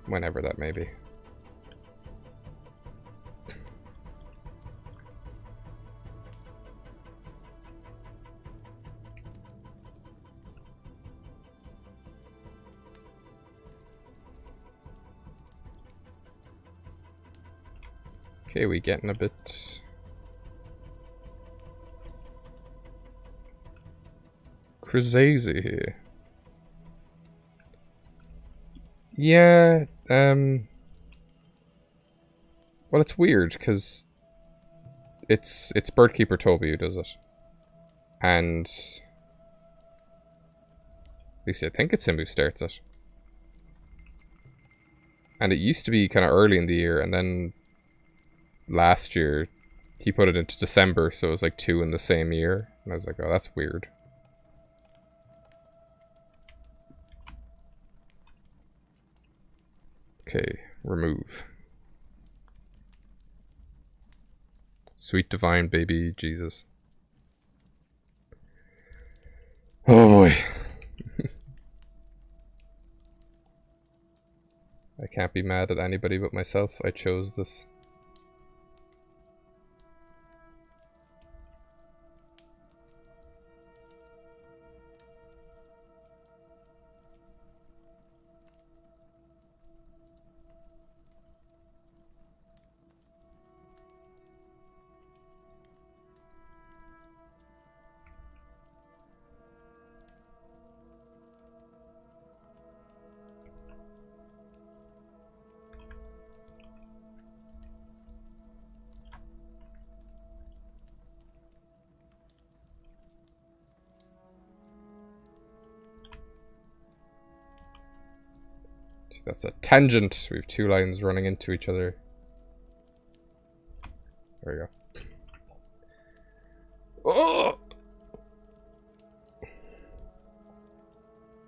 Whenever that may be. Okay, we getting a bit crazy here. Yeah, well, it's weird because it's Birdkeeper Toby who does it, and at least I think it's him who starts it. And it used to be kind of early in the year, and then last year he put it into December, so it was like 2 in the same year, and I was like, oh, that's weird. Okay, remove. Sweet divine baby Jesus. Oh boy. I can't be mad at anybody but myself. I chose this. That's a tangent. We have two lines running into each other. There we go. Oh!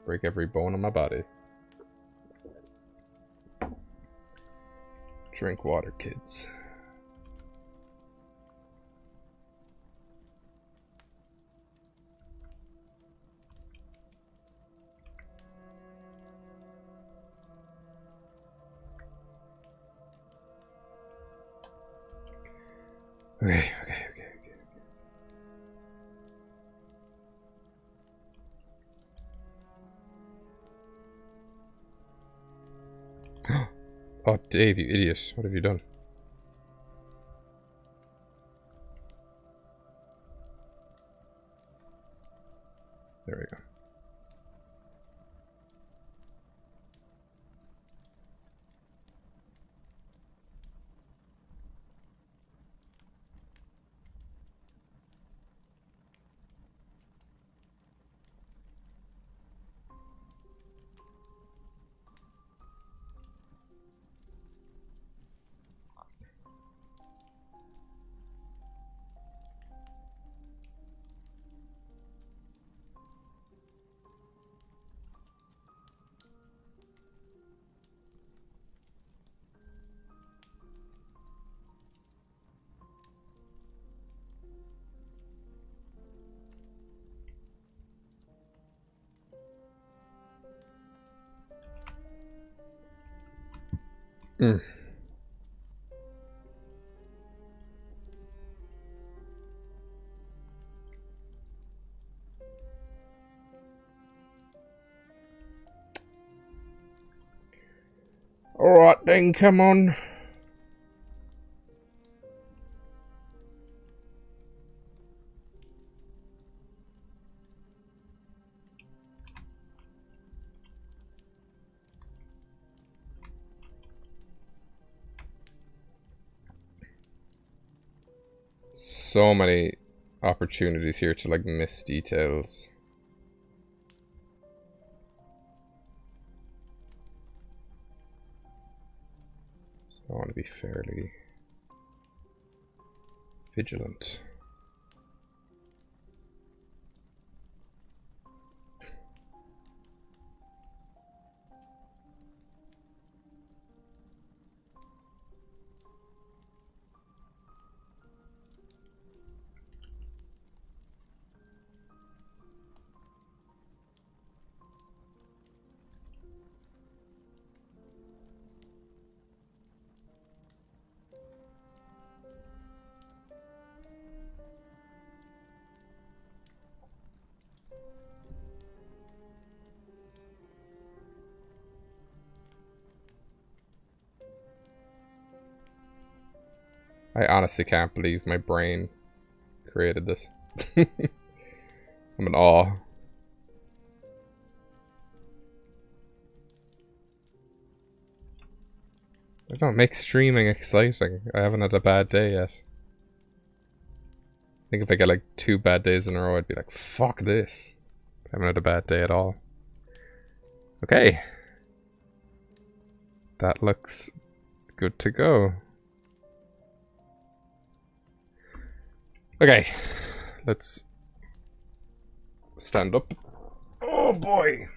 Break every bone in my body. Drink water, kids. Okay. Oh, Dave, you idiot. What have you done? There we go. Alright then, come on. So many opportunities here to like miss details. So I want to be fairly vigilant. I honestly can't believe my brain created this. I'm in awe. I don't make streaming exciting. I haven't had a bad day yet. I think if I get like 2 bad days in a row, I'd be like, fuck this. I haven't had a bad day at all. Okay. That looks good to go. Okay. Let's stand up. Oh boy.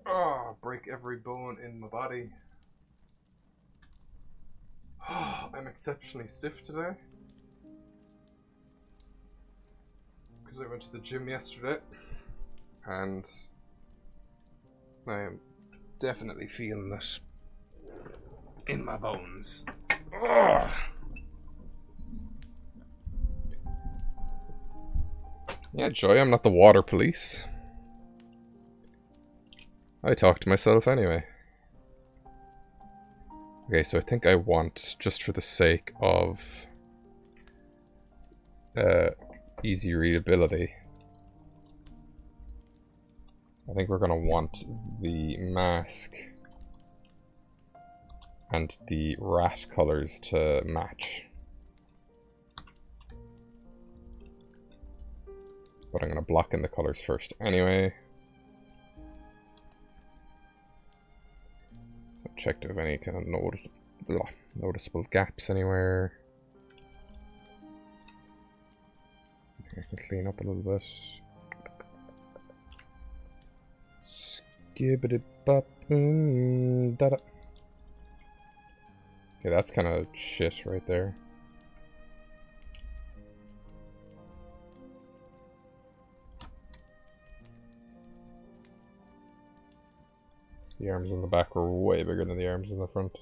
Oh, break every bone in my body. Oh, I'm exceptionally stiff today. Because I went to the gym yesterday. And I am definitely feeling it in my bones. Ugh. Yeah, Joy, I'm not the water police. I talk to myself anyway. Okay, so I think I want, just for the sake of easy readability, I think we're going to want the mask and the rat colors to match. But I'm going to block in the colors first anyway. So check to have any kind of noticeable gaps anywhere. I can clean up a little bit. Skibbity bop da da. Okay, that's kind of shit right there. The arms in the back were way bigger than the arms in the front.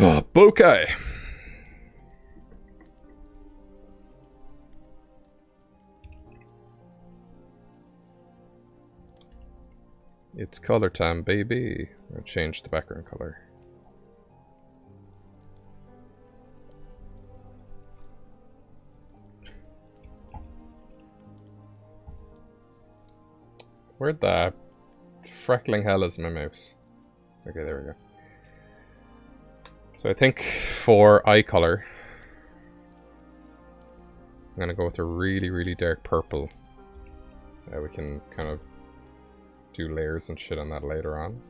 Oh, bokeh! It's color time, baby. I'll change the background color. Where the freckling hell is my mouse? Okay, there we go. So I think for eye color, I'm gonna go with a really, really dark purple. We can kind of do layers and shit on that later on.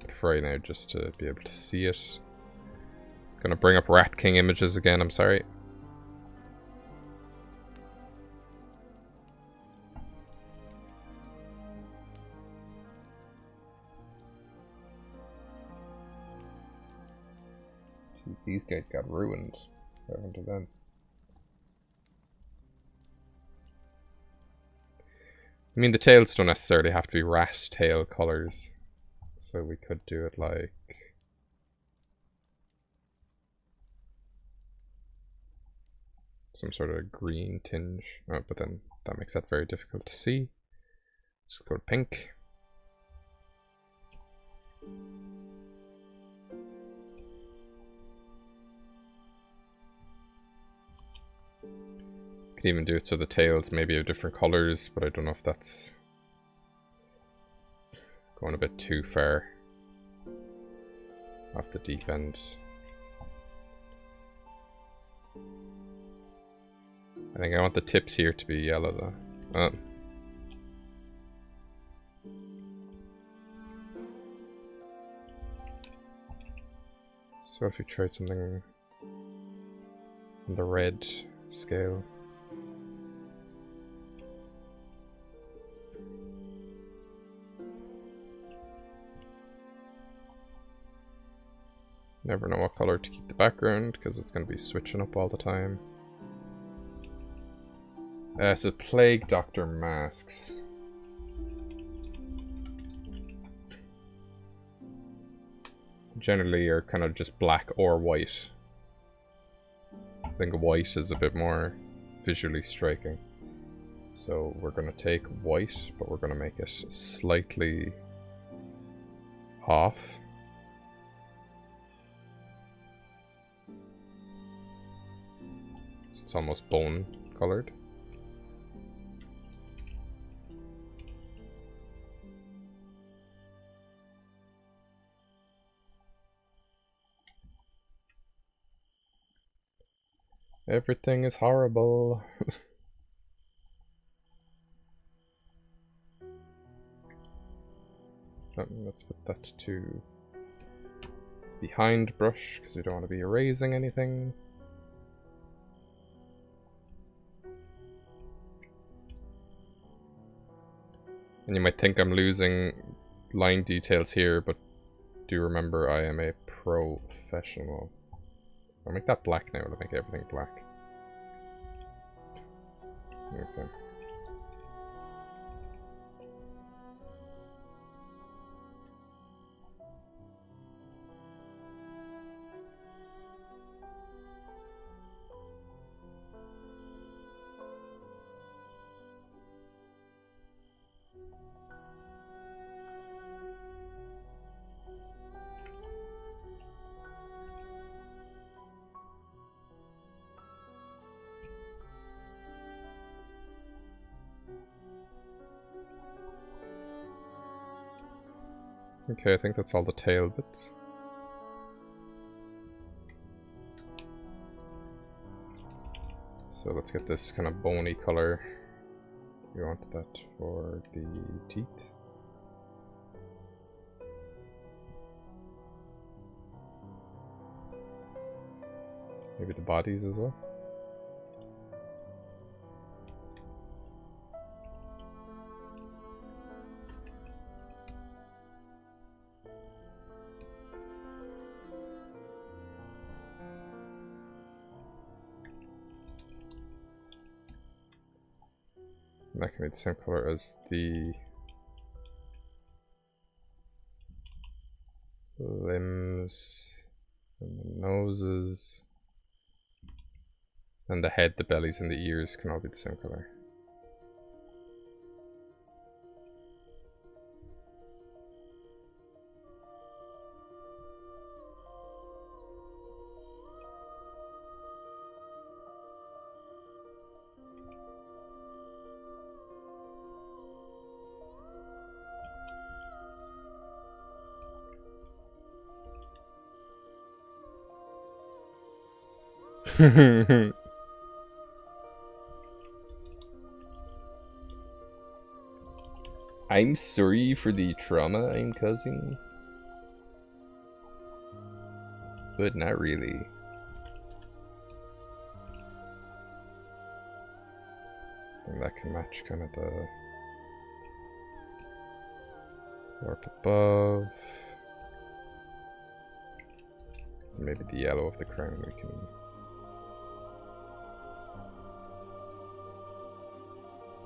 But for right now, just to be able to see it. Gonna bring up Rat King images again, I'm sorry. Jeez, these guys got ruined. What happened to them? I mean, the tails don't necessarily have to be rat tail colors. So we could do it like... some sort of green tinge. Oh, but then that makes that very difficult to see. Let's go to pink. Could even do it so the tails maybe have different colors, but I don't know if that's going a bit too far off the deep end. I think I want the tips here to be yellow though. Oh. So if you tried something on the red scale. Never know what color to keep the background because it's going to be switching up all the time. So Plague Doctor masks. Generally are kind of just black or white. I think white is a bit more visually striking. So we're going to take white, but we're going to make it slightly off. It's almost bone colored. Everything is horrible. Let's put that to behind brush because we don't want to be erasing anything. And you might think I'm losing line details here, but do remember I am a professional. I'll make that black now to make everything black. Okay. Okay, I think that's all the tail bits. So let's get this kind of bony color. We want that for the teeth. Maybe the bodies as well. That can be the same color as the limbs and the noses. And the head, the bellies, and the ears can all be the same color. I'm sorry for the trauma I'm causing. But not really. I think that can match kind of the part above. Maybe the yellow of the crown we can...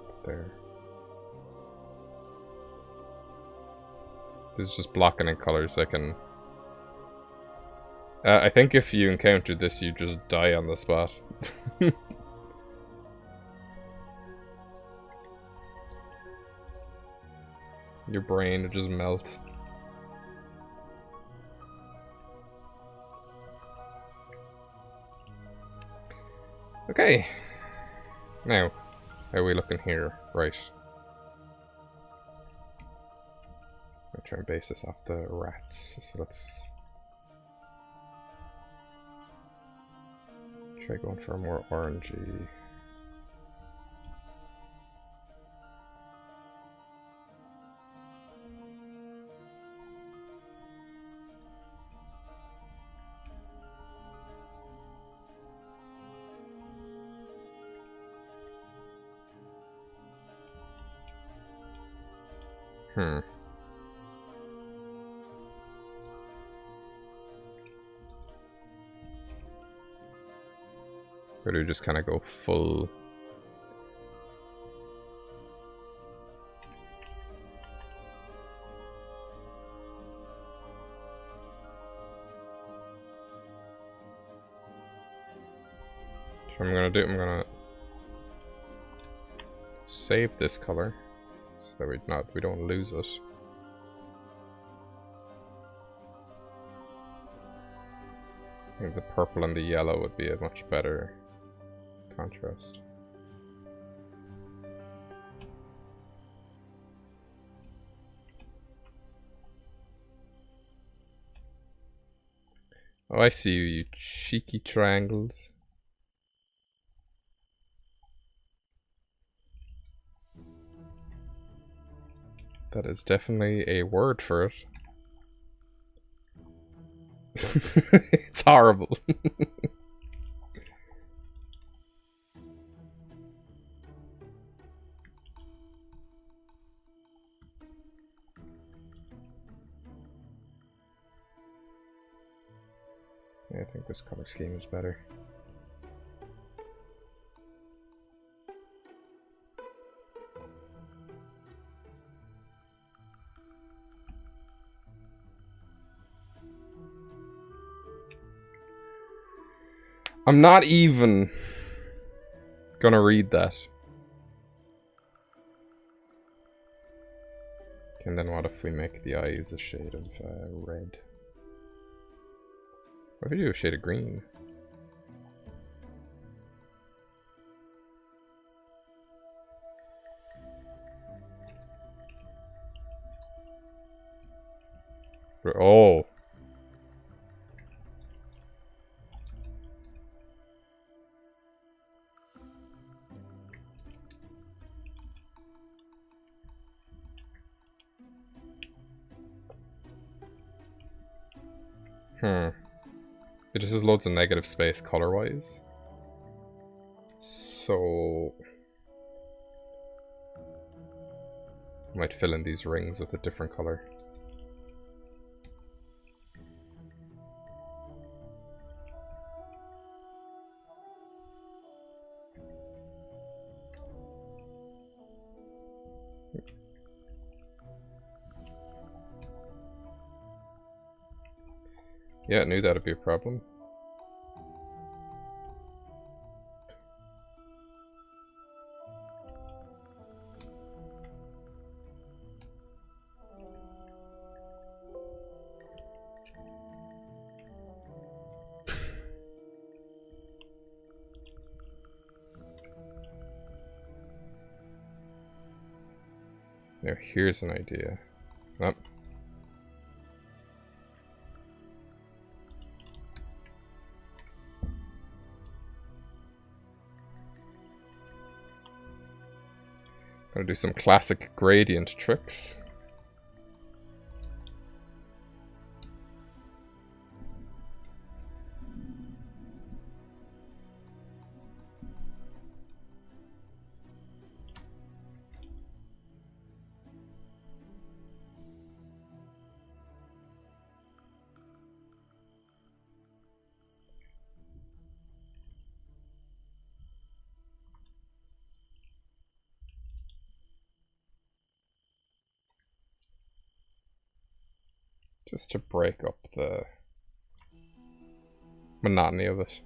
put there. This is just blocking in colors. I can... I think if you encounter this, you just die on the spot. Your brain would just melt. Okay. Now, how are we looking here? Right. I'll try and base this off the rats. So let's try going for a more orangey. Or do we just kind of go full? So I'm gonna save this color so that we don't lose it. I think the purple and the yellow would be a much better contrast. Oh, I see you, you cheeky triangles. That is definitely a word for it. It's horrible. Yeah, I think this color scheme is better. I'm not even gonna read that. And then what if we make the eyes a shade of red? What if we do a shade of green? Oh. It just has loads of negative space color-wise. So... I might fill in these rings with a different color. Yeah, I knew that'd be a problem. Now here's an idea. Oh. Gonna do some classic gradient tricks. Just to break up the monotony of it.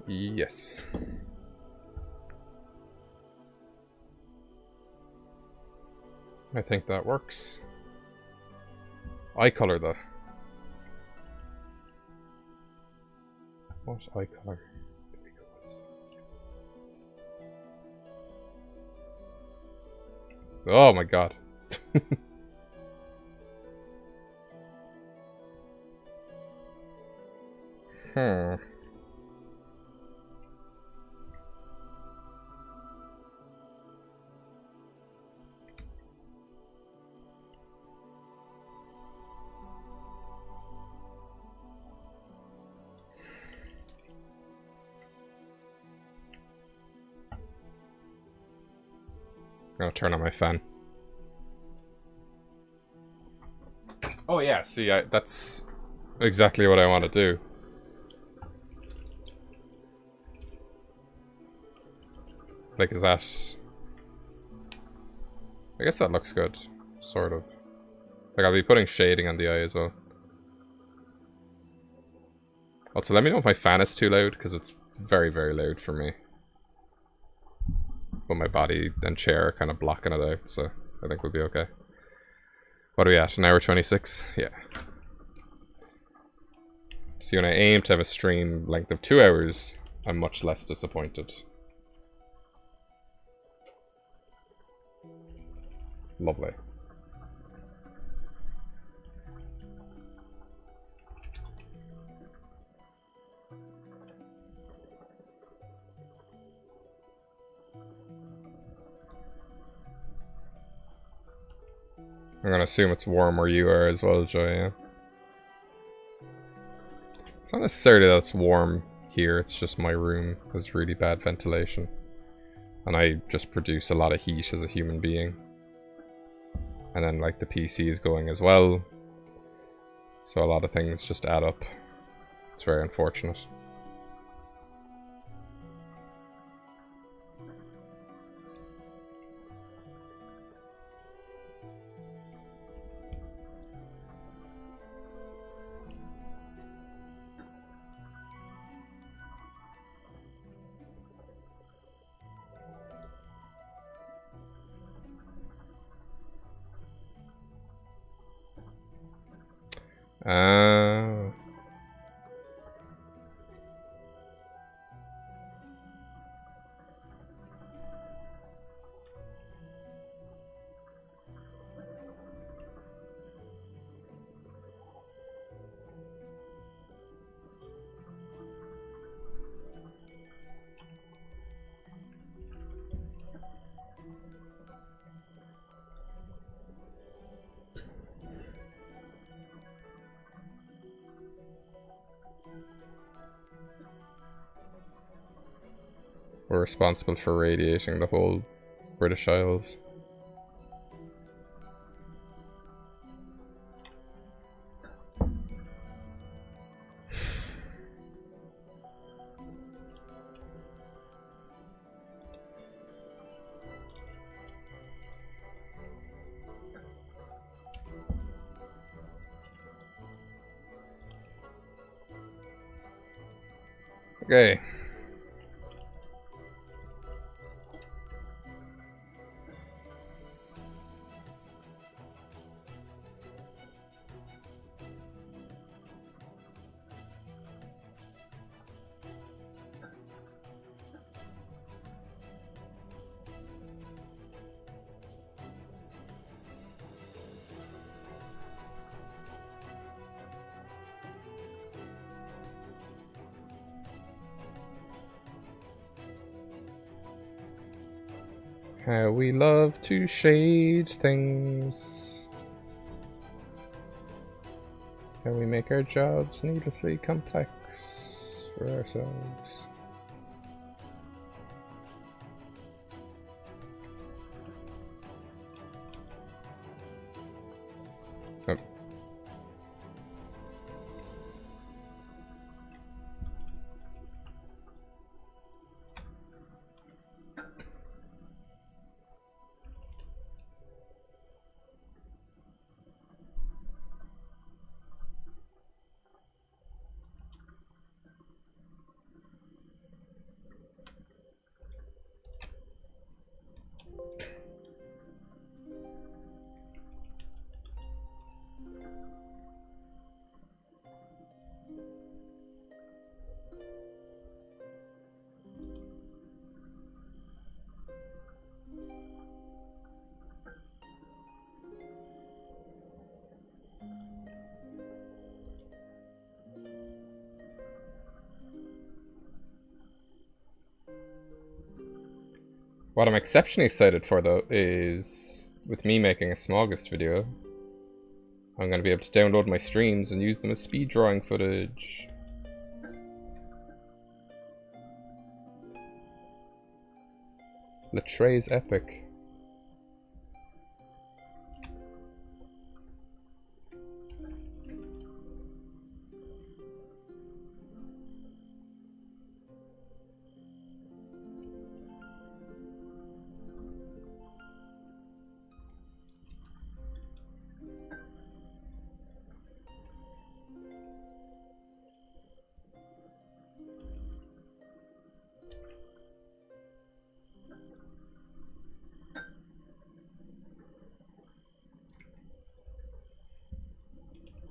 Yes. I think that works. Eye color though. What eye color do we go with? Oh my god. I'm gonna turn on my fan. Oh yeah, see, that's exactly what I want to do. Like, is that... I guess that looks good. Sort of. Like, I'll be putting shading on the eye as well. Also, let me know if my fan is too loud, because it's very, very loud for me. But my body and chair are kind of blocking it out, so I think we'll be okay. What are we at? An hour 26? Yeah. See, when I aim to have a stream length of 2 hours, I'm much less disappointed. Lovely. I'm gonna assume it's warm where you are as well, Joy, yeah? It's not necessarily that it's warm here, it's just my room has really bad ventilation. And I just produce a lot of heat as a human being. And then, like, the PC is going as well. So a lot of things just add up. It's very unfortunate. Ah. We're responsible for radiating the whole British Isles. Okay. How we love to shade things. How we make our jobs needlessly complex for ourselves. Oh. What I'm exceptionally excited for, though, is with me making a Smaugust video, I'm going to be able to download my streams and use them as speed drawing footage. Latrey's epic.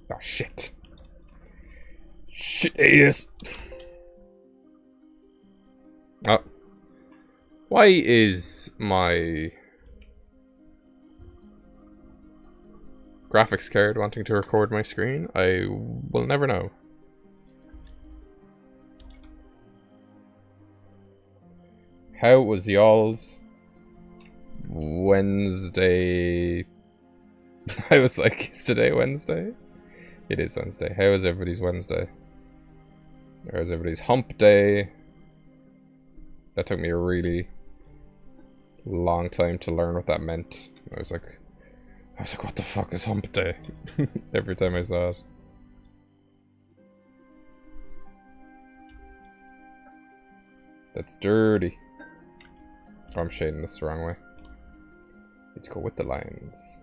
Oh, shit. Shit, yes. Oh. Why is my graphics card wanting to record my screen? I will never know. How was y'all's Wednesday? I was like, is today Wednesday? It is Wednesday. How is everybody's Wednesday? Or is everybody's hump day? That took me a really long time to learn what that meant. I was like, what the fuck is hump day? Every time I saw it. That's dirty. Oh, I'm shading this the wrong way. Need to go with the lines.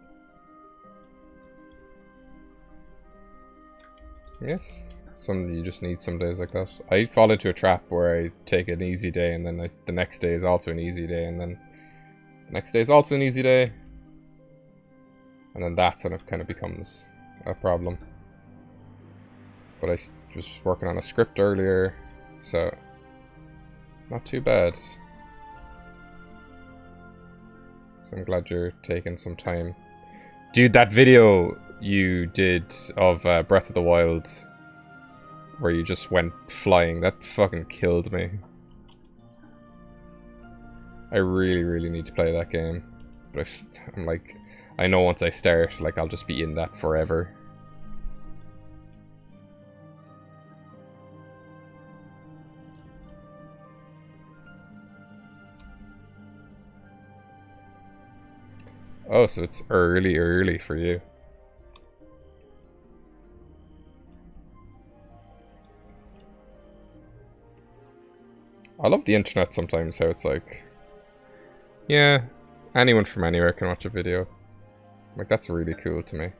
Yes, you just need some days like that. I fall into a trap where I take an easy day and then the next day is also an easy day and then the next day is also an easy day. And then that's when it kind of becomes a problem. but I was working on a script earlier, so not too bad. So I'm glad you're taking some time. Dude, that video you did of Breath of the Wild, where you just went flying, that fucking killed me. I really, really need to play that game. But I'm like, I know once I start, like, I'll just be in that forever. Oh, so it's early for you. I love the internet sometimes, how it's like, yeah, anyone from anywhere can watch a video. Like, that's really cool to me.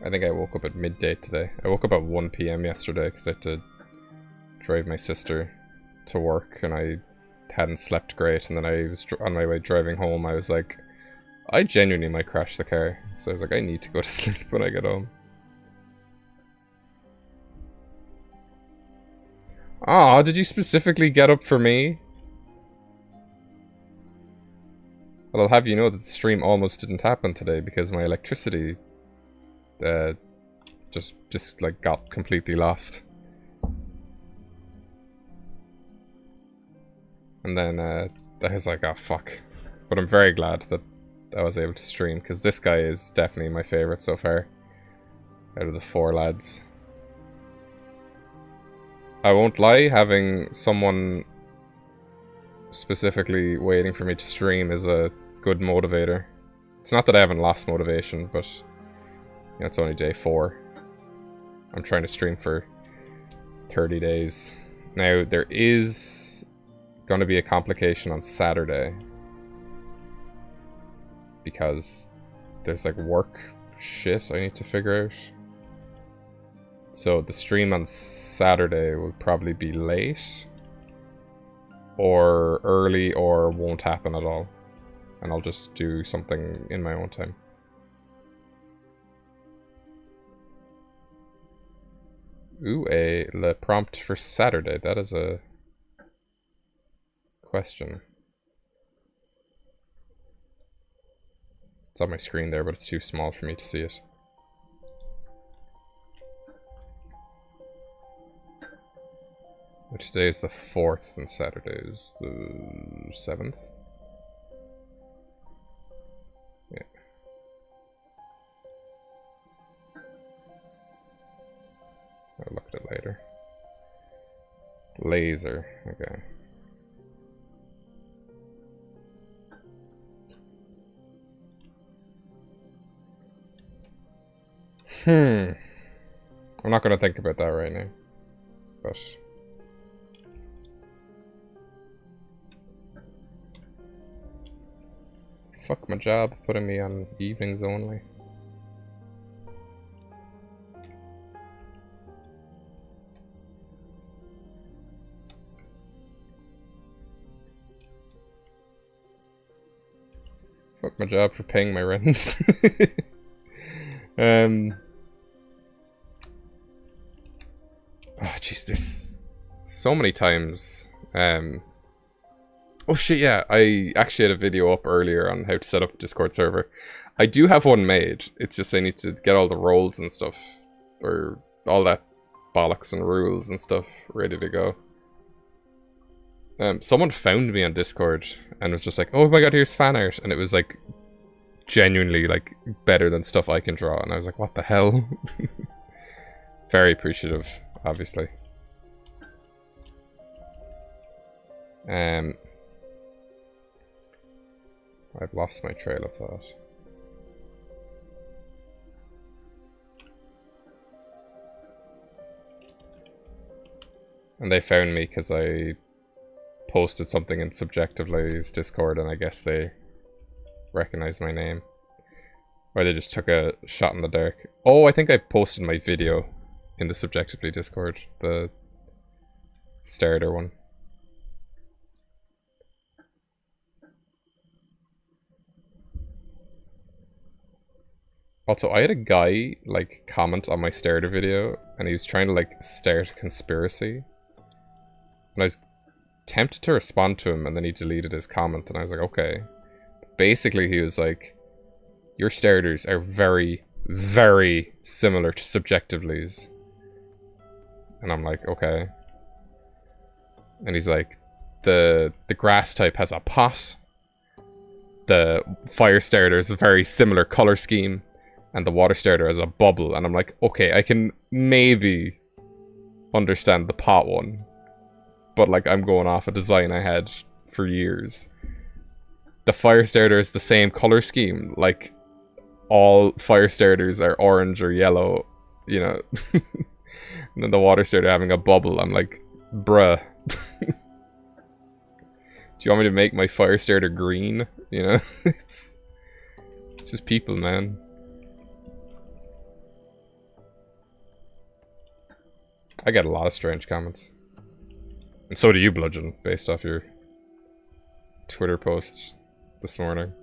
I think I woke up at midday today. I woke up at 1 PM yesterday because I had to drive my sister to work and I hadn't slept great, and then I was on my way driving home. I was like, I genuinely might crash the car. So I was like, I need to go to sleep when I get home. Aw, did you specifically get up for me? Well, I'll have you know that the stream almost didn't happen today because my electricity just like got completely lost. And then I was like, oh fuck. But I'm very glad that I was able to stream, because this guy is definitely my favorite so far out of the 4 lads. I won't lie, having someone specifically waiting for me to stream is a good motivator. It's not that I haven't lost motivation, but you know, it's only day 4. I'm trying to stream for 30 days. Now, there is going to be a complication on Saturday, because there's like work shit I need to figure out. So the stream on Saturday will probably be late, or early, or won't happen at all. And I'll just do something in my own time. Ooh, the prompt for Saturday. That is a question. It's on my screen there, but it's too small for me to see it. Today is the 4th and Saturday is the 7th. Yeah. I'll look at it later. Laser, okay. I'm not gonna think about that right now, but fuck my job putting me on evenings only. Fuck my job for paying my rent. Oh jeez, there's so many times. Oh shit, yeah, I actually had a video up earlier on how to set up a Discord server. I do have one made, it's just I need to get all the roles and stuff, or all that bollocks and rules and stuff ready to go. Someone found me on Discord and was just like, oh my god, here's fan art, and it was like genuinely like better than stuff I can draw, and I was like, what the hell? Very appreciative, obviously. I've lost my trail of thought. And they found me because I posted something in Subjectively's Discord, and I guess they recognized my name. Or they just took a shot in the dark. Oh, I think I posted my video in the Subjectively Discord, the starter one. Also, I had a guy, like, comment on my starter video, and he was trying to, like, start a conspiracy. And I was tempted to respond to him, and then he deleted his comment, and I was like, okay. Basically, he was like, your starters are very, very similar to Subjectively's. And I'm like, okay. And he's like, the grass type has a pot. The fire starter is a very similar color scheme. And the water starter has a bubble. And I'm like, okay, I can maybe understand the pot one. But, like, I'm going off a design I had for years. The fire starter is the same color scheme. Like, all fire starters are orange or yellow, you know. And then the water starter having a bubble. I'm like, bruh. Do you want me to make my fire starter green? You know? It's just people, man. I get a lot of strange comments. And so do you, Bludgeon, based off your Twitter post this morning.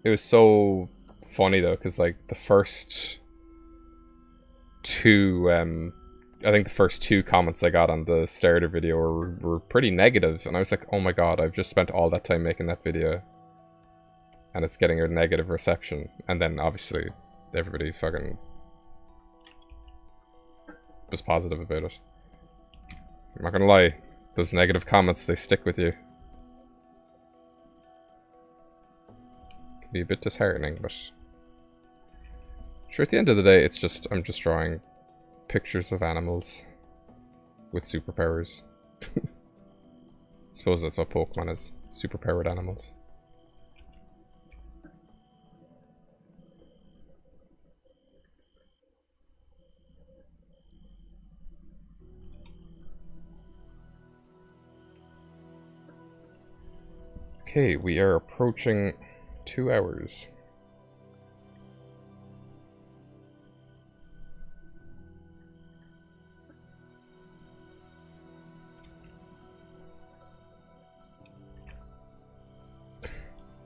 It was so funny though, because like the first two, I think the first two comments I got on the starter video were pretty negative, and I was like, oh my god, I've just spent all that time making that video, and it's getting a negative reception. And then obviously everybody fucking was positive about it. I'm not gonna lie, those negative comments, they stick with you. Can be a bit disheartening, but sure, at the end of the day, it's just, I'm just drawing pictures of animals with superpowers. Suppose that's what Pokemon is. Superpowered animals. Okay, we are approaching 2 hours.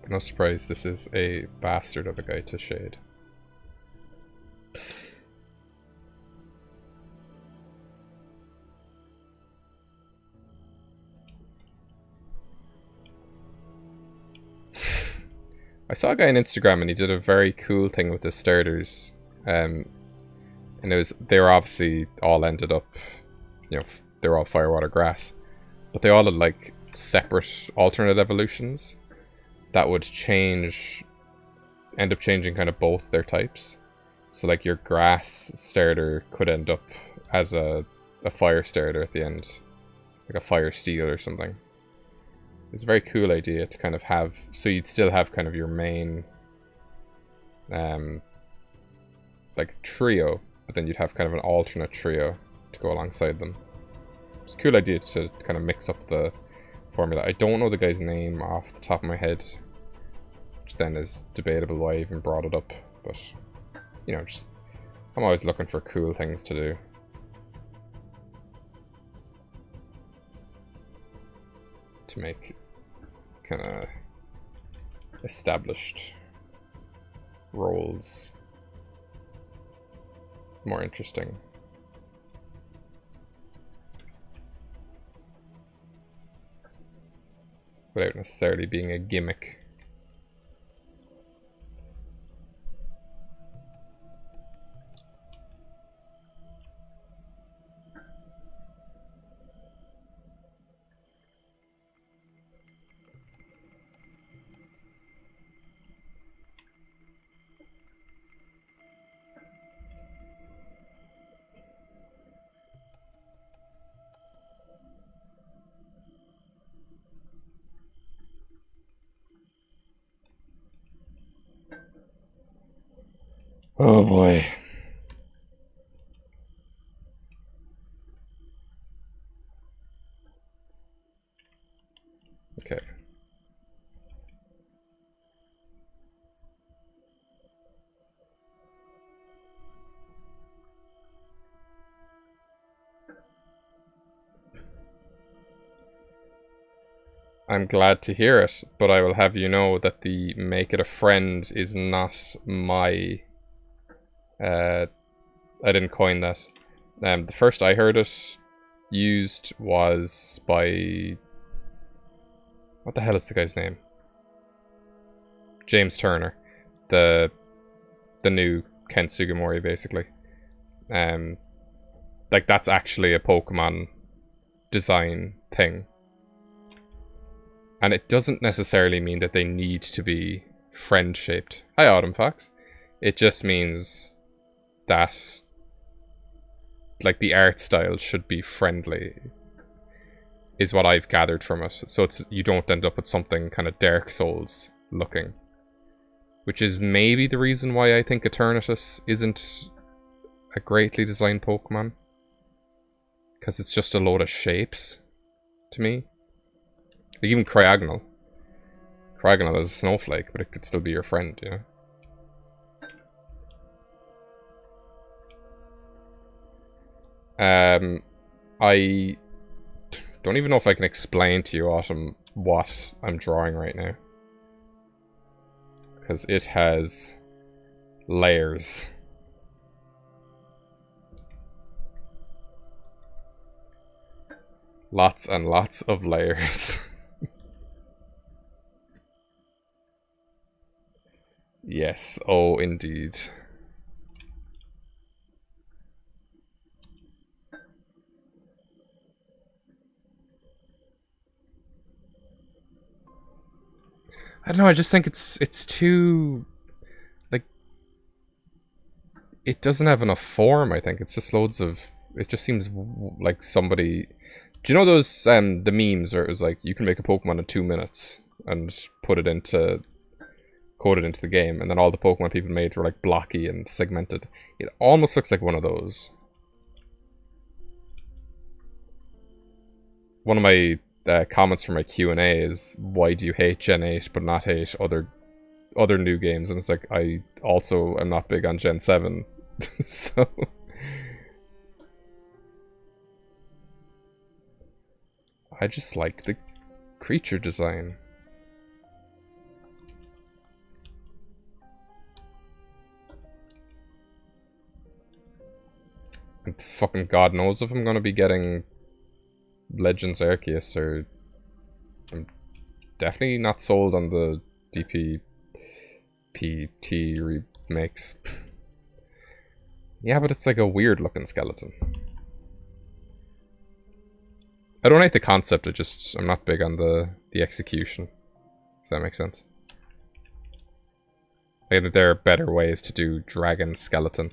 No surprise, this is a bastard of a guy to shade. I saw a guy on Instagram and he did a very cool thing with the starters. And it was, they were obviously all ended up, you know, they were all fire, water, grass. But they all had like separate alternate evolutions that would change, end up changing kind of both their types. So like your grass starter could end up as a fire starter at the end. Like a fire steel or something. It's a very cool idea to kind of have, so you'd still have kind of your main like trio, but then you'd have kind of an alternate trio to go alongside them. It's a cool idea to kind of mix up the formula. I don't know the guy's name off the top of my head, which then is debatable why I even brought it up, but you know, just, I'm always looking for cool things to do. To make kind of established roles more interesting. Without necessarily being a gimmick. Oh boy. Okay. I'm glad to hear it, but I will have you know that the make it a friend is not my... I didn't coin that. The first I heard it used was by... What the hell is the guy's name? James Turner. The new Kent Sugimori, basically. Like, that's actually a Pokemon design thing. And it doesn't necessarily mean that they need to be friend-shaped. Hi, Autumn Fox. It just means that, like, the art style should be friendly, is what I've gathered from it. So you don't end up with something kind of Dark Souls looking. Which is maybe the reason why I think Eternatus isn't a greatly designed Pokemon. Because it's just a load of shapes, to me. Like even Cryogonal. Cryogonal is a snowflake, but it could still be your friend, you know? I don't even know if I can explain to you, Autumn, what I'm drawing right now. Because it has layers. Lots and lots of layers. Yes, oh indeed. I don't know, I just think it's too... Like... It doesn't have enough form, I think. It's just loads of... It just seems like somebody... Do you know those, the memes where it was like, you can make a Pokemon in 2 minutes and put it into... Code it into the game, and then all the Pokemon people made were like blocky and segmented. It almost looks like one of those. One of my comments from my Q&A is, why do you hate Gen 8 but not hate other new games? And it's like, I also am not big on Gen 7. So... I just like the creature design. And fucking God knows if I'm gonna be getting Legends Arceus, or... I'm definitely not sold on the DPPT remakes. Yeah, but it's like a weird looking skeleton. I don't hate the concept, I'm not big on the execution. If that makes sense. I think there are better ways to do dragon skeleton.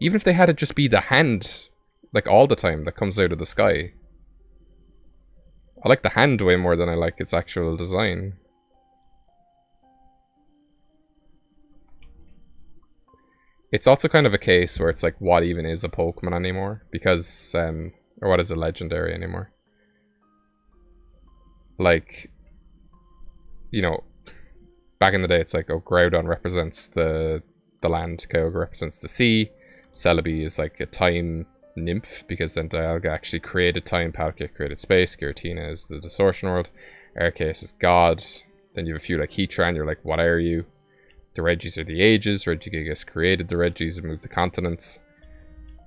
Even if they had it just be the hand, like all the time, that comes out of the sky. I like the hand way more than I like its actual design. It's also kind of a case where it's like, what even is a Pokemon anymore? Because, or what is a legendary anymore? Like, you know, back in the day, it's like, oh, Groudon represents the land, Kyogre represents the sea, Celebi is like a time nymph, because then Dialga actually created time, Palkia created space, Giratina is the distortion world, Arceus is God, then you have a few like Heatran, you're like, what are you? The Regis are the ages, Regigigas created the Regis and moved the continents.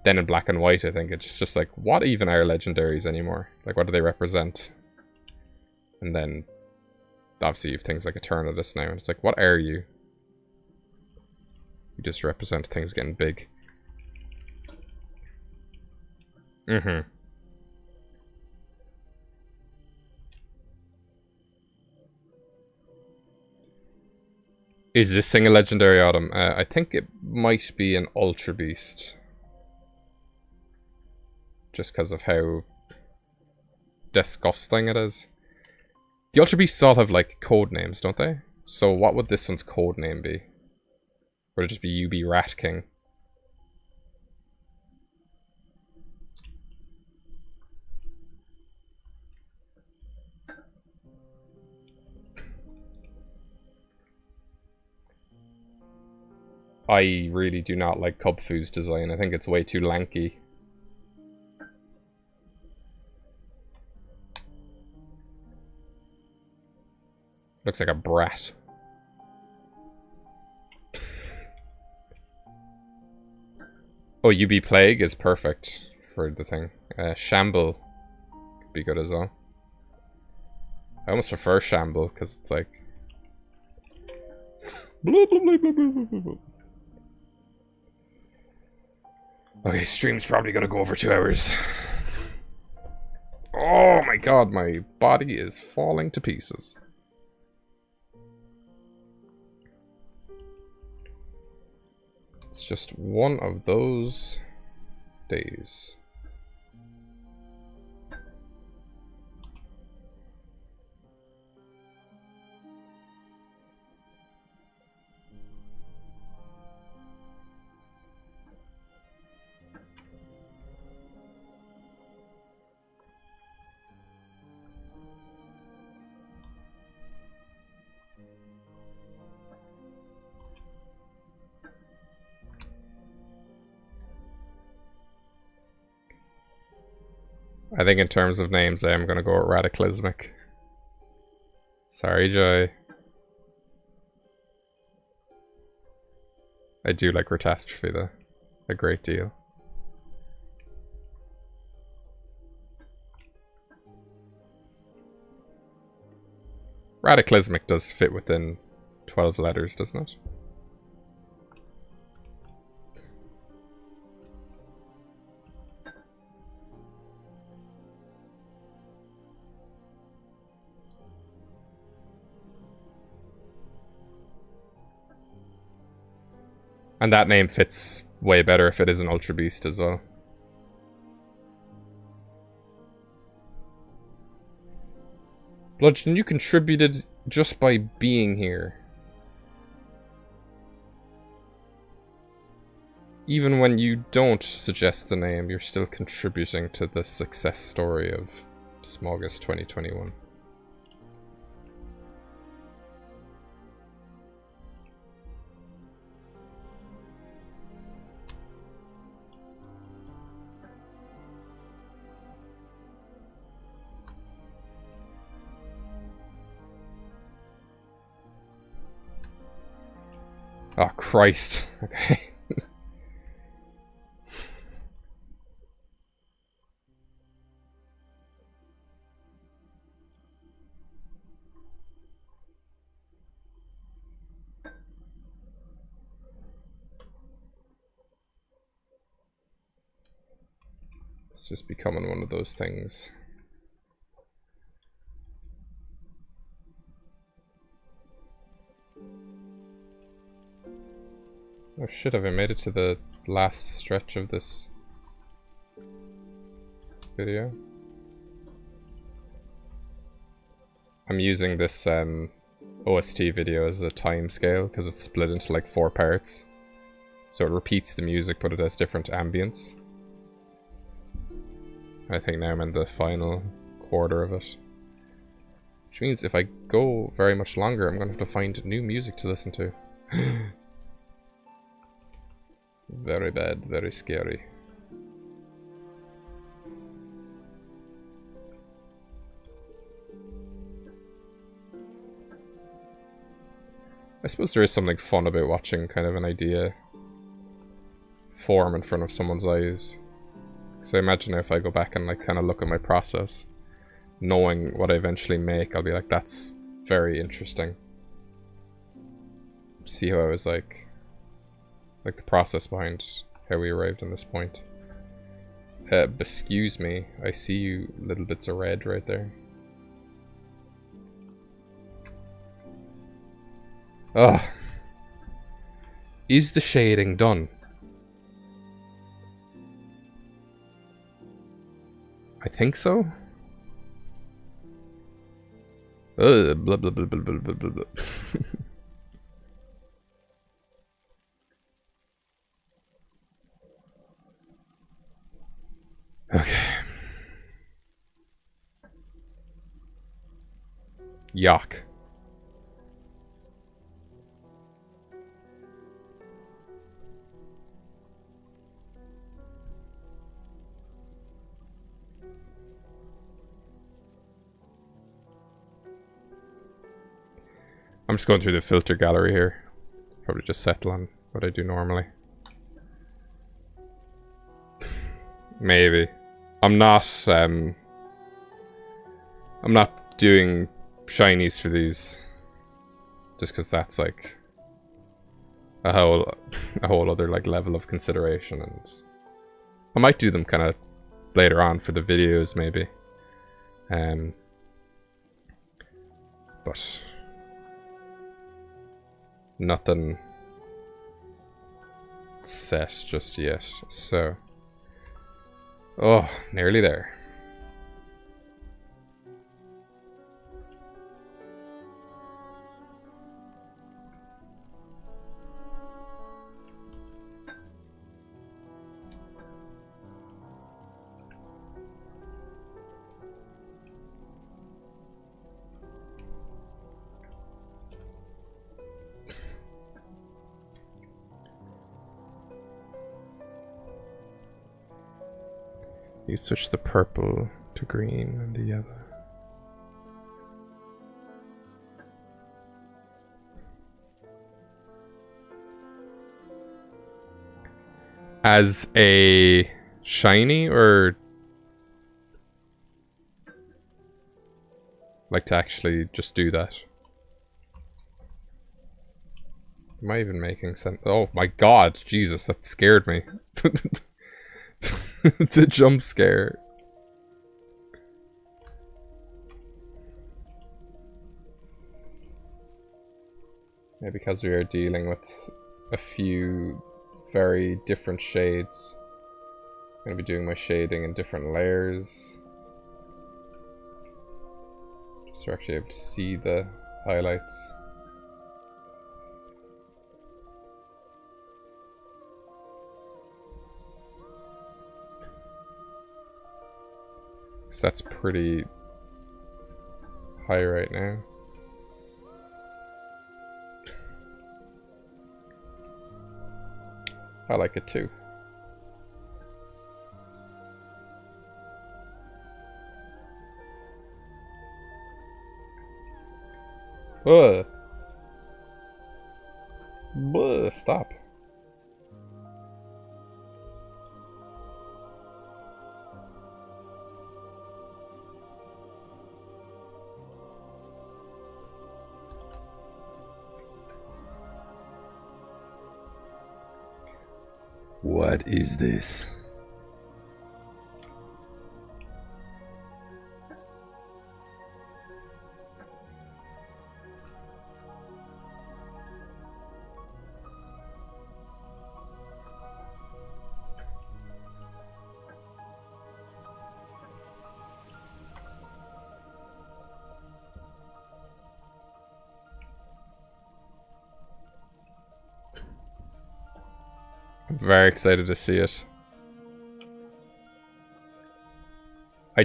Then in Black and White, I think it's just like, what even are legendaries anymore? Like, what do they represent? And then, obviously, you have things like Eternatus now, and it's like, what are you? You just represent things getting big. Mm-hmm. Is this thing a legendary, Autumn? I think it might be an Ultra Beast. Just because of how disgusting it is. The Ultra Beasts all have, like, code names, don't they? So what would this one's code name be? Would it just be UB Rat King? I really do not like Cubfu's design. I think it's way too lanky. Looks like a brat. Oh, UB Plague is perfect for the thing. Shamble could be good as well. I almost prefer Shamble because it's like... blah, blah, blah, blah, blah, blah, blah. Okay, stream's probably gonna go over 2 hours. Oh my god, my body is falling to pieces. It's just one of those days. I think in terms of names, I am going to go with Radicalismic. Sorry, Joy. I do like Retastrophe, though. A great deal. Radicalismic does fit within 12 letters, doesn't it? And that name fits way better if it is an Ultra Beast as well. Bludgeon, you contributed just by being here. Even when you don't suggest the name, you're still contributing to the success story of Smaugust 2021. Oh, Christ. Okay. It's just becoming one of those things. Oh shit, have I made it to the last stretch of this video? I'm using this OST video as a time scale because it's split into like 4 parts. So it repeats the music but it has different ambience. I think now I'm in the final quarter of it. Which means if I go very much longer, I'm going to have to find new music to listen to. Very bad, very scary. I suppose there is something fun about watching kind of an idea form in front of someone's eyes. So I imagine if I go back and like kind of look at my process, knowing what I eventually make, I'll be like, that's very interesting. See how I was like the process behind how we arrived on this point. Excuse me, I see you little bits of red right there. Ugh. Is the shading done? I think so. Blah blah blah blah blah blah blah blah. Okay. Yuck. I'm just going through the filter gallery here. Probably just settle on what I do normally. Maybe. I'm not doing shinies for these. Just because that's like a whole other like level of consideration, and I might do them kind of later on for the videos maybe. But nothing set just yet. So, oh, nearly there. You switch the purple to green and the yellow. As a shiny, or like to actually just do that? Am I even making sense? Oh my god, Jesus, that scared me. The jump scare. Yeah, because we are dealing with a few very different shades. I'm going to be doing my shading in different layers. Just so we're actually able to see the highlights. So that's pretty high right now. I like it too. Ugh. Buh, stop. What is this? I'm very excited to see it. I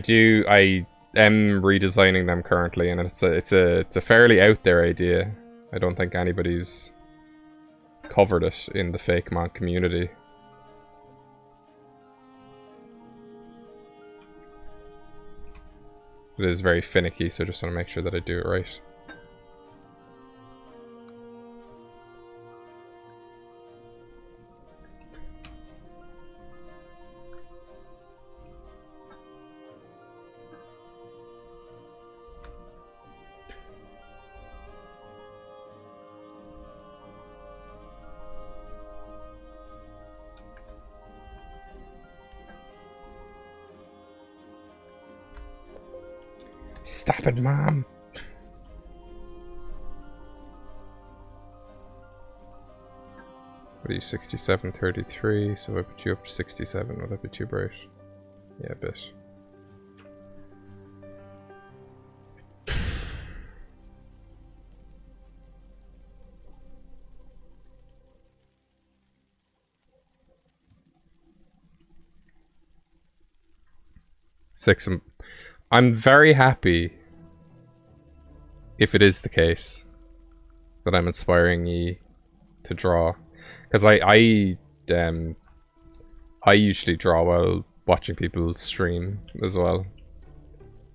am redesigning them currently, and it's a fairly out there idea. I don't think anybody's covered it in the Fakemon community. It is very finicky, so I just want to make sure that I do it right. Stop it, Mom! What are you, 67, 33? So I put you up to 67. Will that be too bright? Yeah, a bit. Six. I'm very happy if it is the case that I'm inspiring ye to draw, because I usually draw while watching people stream as well.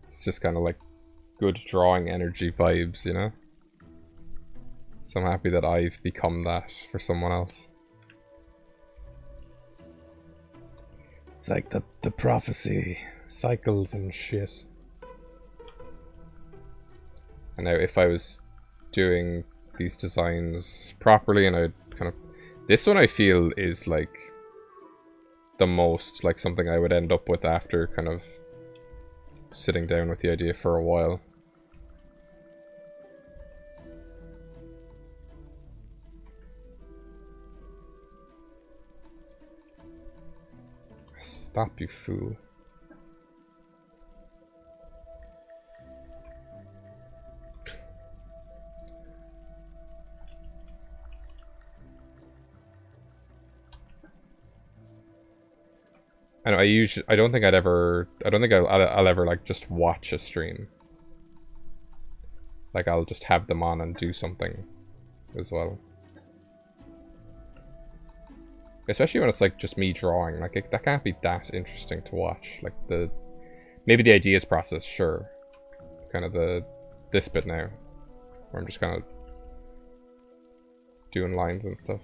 It's just kind of like good drawing energy vibes, you know? So I'm happy that I've become that for someone else. It's like the prophecy cycles and shit. And now if I was doing these designs properly and I'd kind of... This one I feel is like the most like something I would end up with after kind of sitting down with the idea for a while. Stop, you fool. I know, I don't think I'll ever like just watch a stream. Like I'll just have them on and do something as well. Especially when it's like just me drawing, like that can't be that interesting to watch. Like maybe the ideas process, sure. Kind of this bit now, where I'm just kind of doing lines and stuff.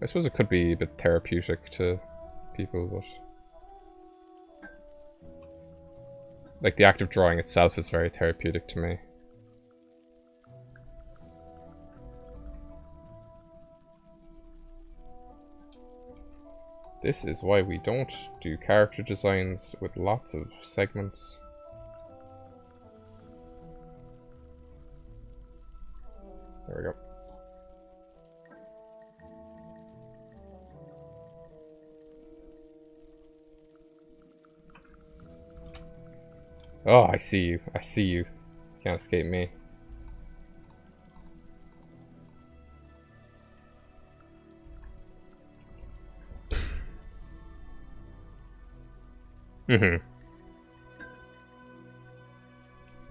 I suppose it could be a bit therapeutic to people, but like the act of drawing itself is very therapeutic to me. This is why we don't do character designs with lots of segments. There we go. Oh, I see you. I see you. Can't escape me.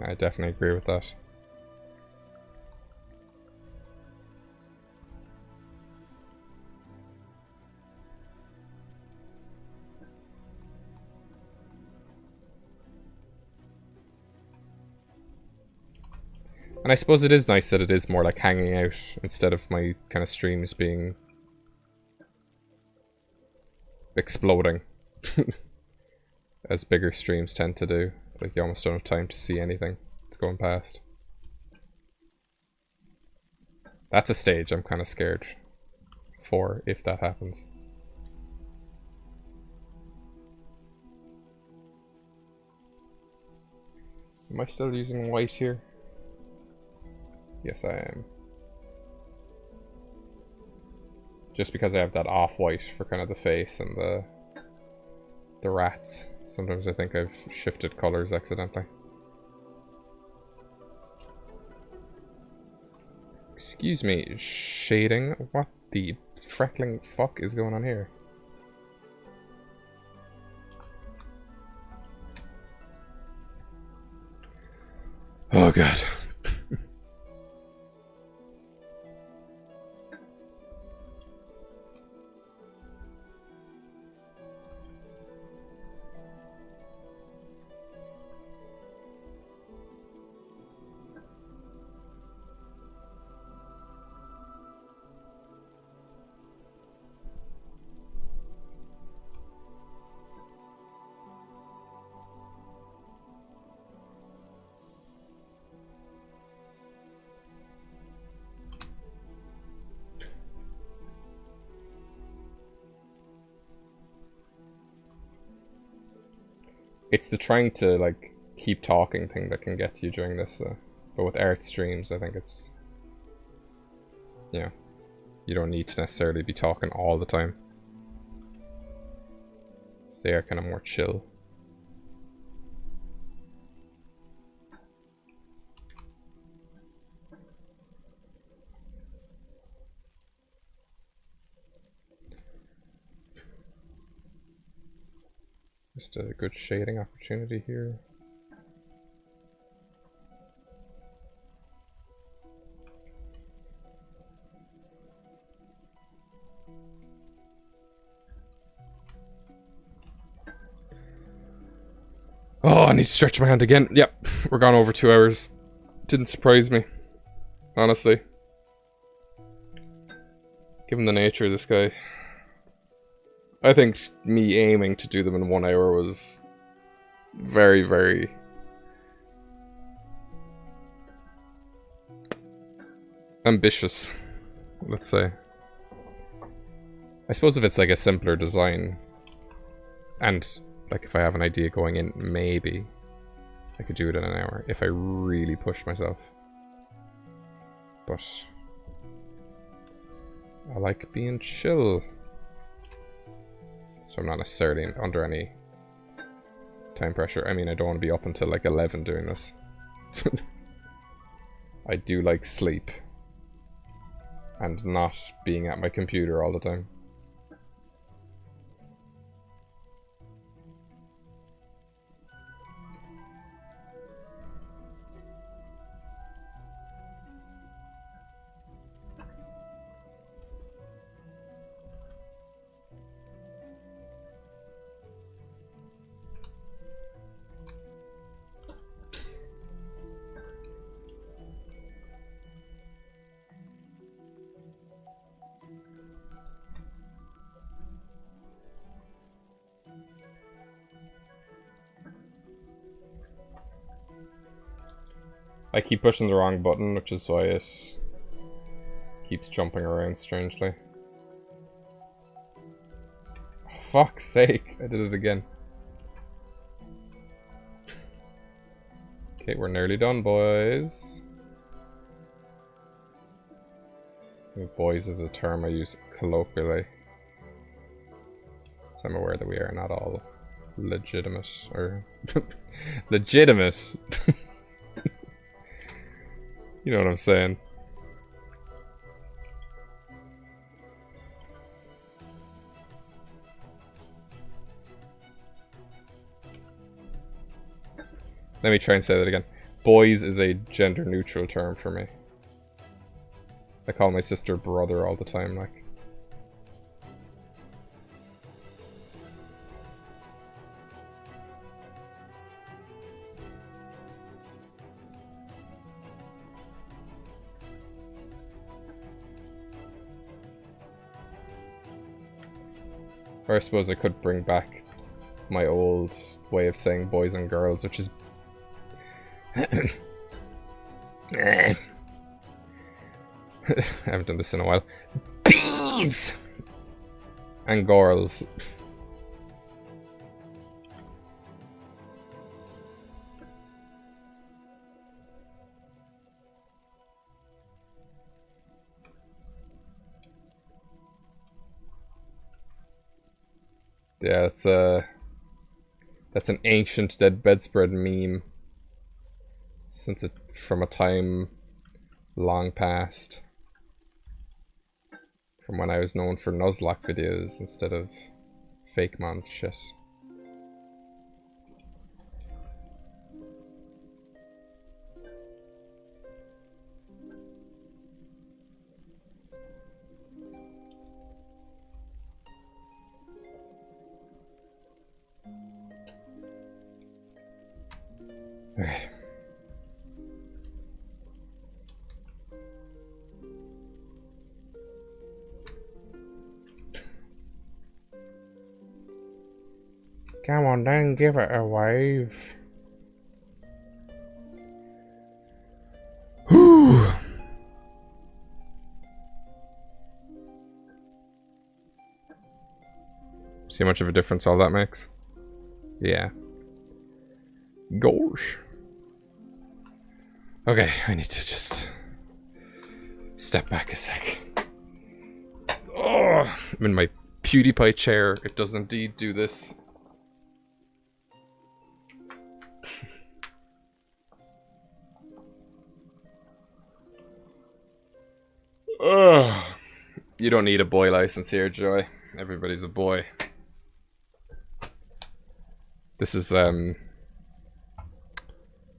I definitely agree with that. And I suppose it is nice that it is more like hanging out instead of my kind of streams being exploding. As bigger streams tend to do. Like you almost don't have time to see anything that's going past. That's a stage I'm kind of scared for if that happens. Am I still using white here? Yes, I am. Just because I have that off-white for kind of the face and the rats. Sometimes I think I've shifted colors accidentally. Excuse me, shading? What the freckling fuck is going on here? Oh god. It's the trying to, like, keep talking thing that can get to you during this, but with art streams, I think it's... Yeah. You don't need to necessarily be talking all the time. They are kind of more chill. Just a good shading opportunity here. Oh, I need to stretch my hand again. Yep, we're gone over 2 hours. Didn't surprise me, honestly. Given the nature of this guy, I think me aiming to do them in 1 hour was very, very ambitious, let's say. I suppose if it's like a simpler design, and like if I have an idea going in, maybe I could do it in an hour if I really pushed myself. But I like being chill, so I'm not necessarily under any time pressure. I mean, I don't want to be up until like 11 doing this. I do like sleep and not being at my computer all the time. I keep pushing the wrong button, which is why it keeps jumping around strangely. Oh, fuck's sake, I did it again. Okay, we're nearly done, boys. I think boys is a term I use colloquially, so I'm aware that we are not all legitimate, or legitimate. You know what I'm saying. Let me try and say that again. Boys is a gender neutral term for me. I call my sister brother all the time, like. Or I suppose I could bring back my old way of saying boys and girls, which is... I haven't done this in a while. Bees! And girls. Yeah, that's an ancient dead bedspread meme. Since it from a time long past. From when I was known for Nuzlocke videos instead of Fakemon shit. Okay. Come on, then give it a wave. Whew. See how much of a difference all that makes? Yeah. Gosh. Okay, I need to just step back a sec. Oh, I'm in my PewDiePie chair. It does indeed do this. Ugh. You don't need a boy license here, Joy. Everybody's a boy. This is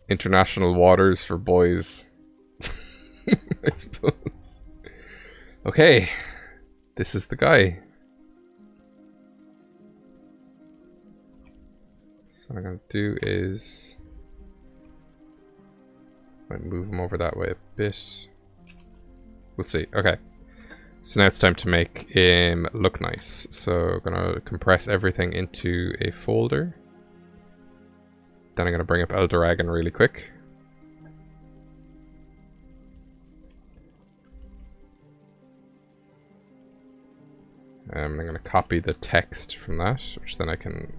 international waters for boys. I suppose. Okay. This is the guy. So what I'm gonna do is might move him over that way a bit. We'll see. Okay. So now it's time to make him look nice. So I'm gonna compress everything into a folder. Then I'm gonna bring up Eldragon really quick. I'm going to copy the text from that, which then I can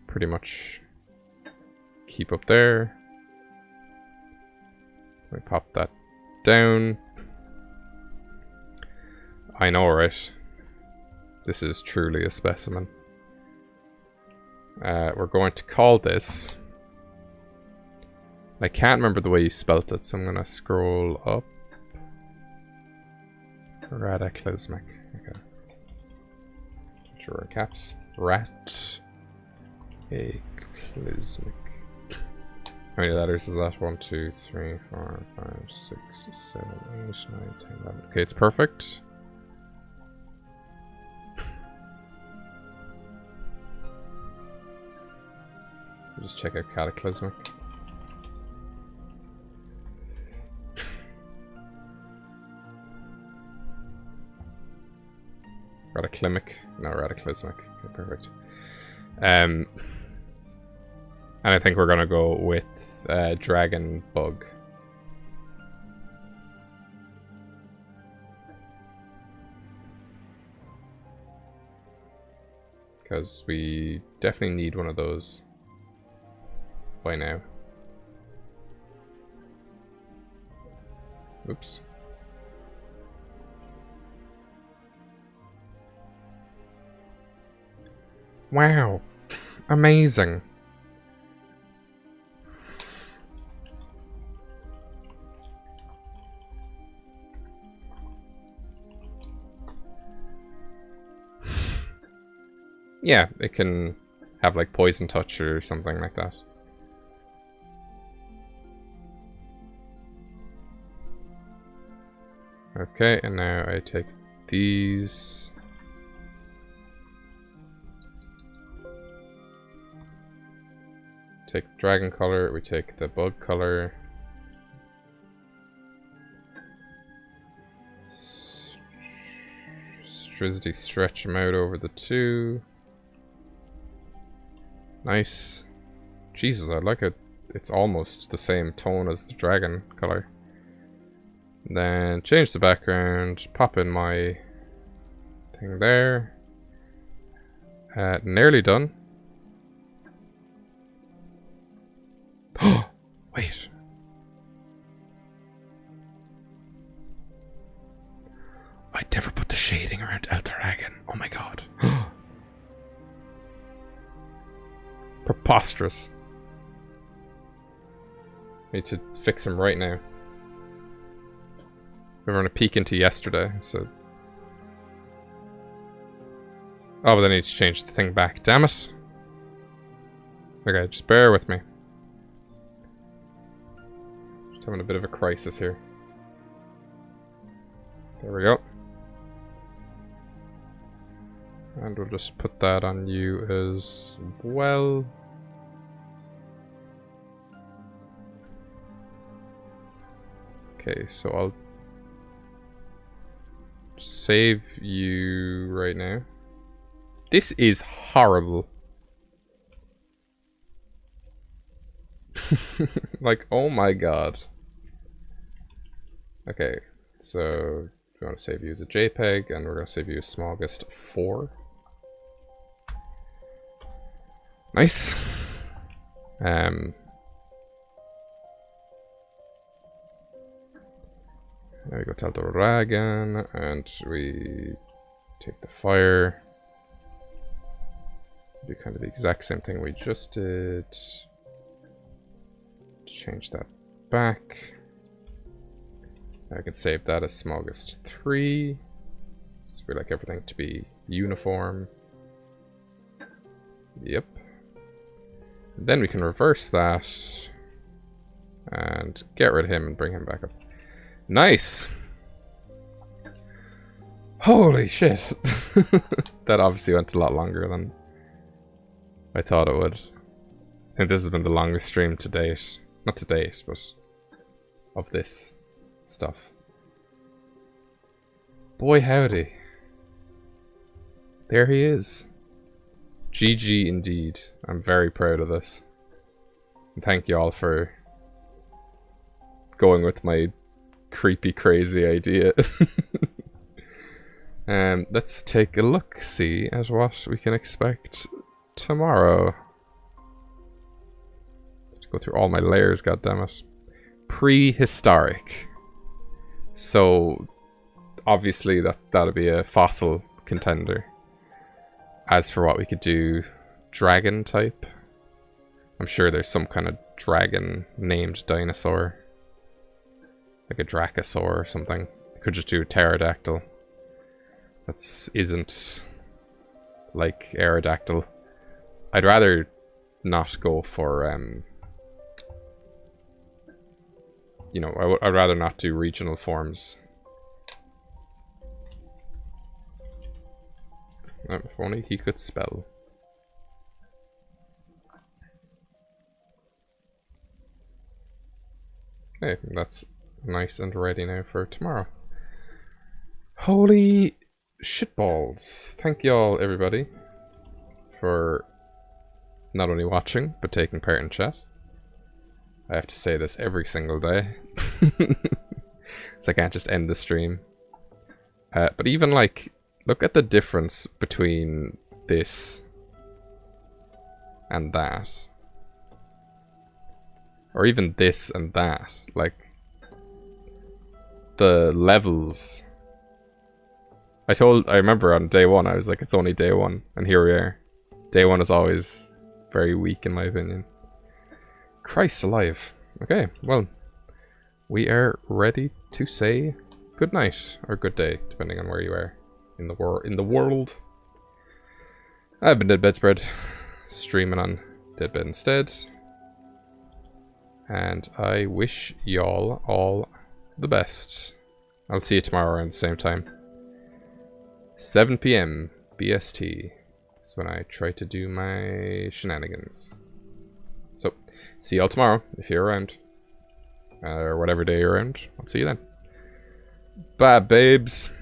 pretty much keep up there. Let me pop that down. I know, right? This is truly a specimen. We're going to call this... I can't remember the way you spelt it, so I'm going to scroll up. Radaclysmic. Okay. Sure, in caps. Radaclysmic. How many letters is that? 1, 2, 3, 4, 5, 6, 7, 8, 9, 10, 11. Okay, it's perfect. Just check out Cataclysmic. Radaclysmic. No, Radaclysmic. Okay, perfect. And I think we're gonna go with Dragon Bug. Because we definitely need one of those by now. Oops. Wow. Amazing. Yeah, it can have like poison touch or something like that. Okay, and now I take these. Take dragon color, we take the bug color. Strizzy stretch them out over the two. Nice. Jesus, I like it. It's almost the same tone as the dragon color. And then change the background, pop in my thing there. Nearly done. Oh, wait. I'd never put the shading around Eldragon. Oh my god. Preposterous. Need to fix him right now. We were on a peek into yesterday, so... Oh, but then I need to change the thing back. Damn it. Okay, just bear with me. Just having a bit of a crisis here. There we go. And we'll just put that on you as well. Okay, so I'll save you right now. This is horrible. Like, oh my god. Okay, so we want to save you as a JPEG, and we're going to save you as Smaugust 4. Nice. Now we go to Eldragon, and we take the fire. Do kind of the exact same thing we just did. Change that back. Now I can save that as Smaugust 3. So we like everything to be uniform. Yep. Then we can reverse that and get rid of him and bring him back up. Nice! Holy shit! That obviously went a lot longer than I thought it would. I think this has been the longest stream to date. Not to date, but of this stuff. Boy howdy. There he is. GG indeed. I'm very proud of this. And thank you all for going with my creepy crazy idea. Let's take a look, see at what we can expect tomorrow. Let's go through all my layers, goddammit. Prehistoric. So obviously that'll be a fossil contender. As for what we could do, dragon type. I'm sure there's some kind of dragon named dinosaur. Like a dracosaur or something. Could just do a pterodactyl. That isn't like Aerodactyl. I'd rather not go for, you know, I'd rather not do regional forms. If only he could spell. Okay, that's nice and ready now for tomorrow. Holy shitballs. Thank y'all, everybody, for not only watching, but taking part in chat. I have to say this every single day. So I can't just end the stream. But even like, look at the difference between this and that. Or even this and that. Like, the levels. I remember on day one, I was like, it's only day one. And here we are. Day one is always very weak in my opinion. Christ alive. Okay, well, we are ready to say good night or good day, depending on where you are in the world. I've been DeadBedInstead, streaming on DeadBedInstead, and I wish y'all all the best. I'll see you tomorrow around the same time. 7 PM BST is when I try to do my shenanigans. So, see y'all tomorrow if you're around. Or whatever day you're around. I'll see you then. Bye, babes.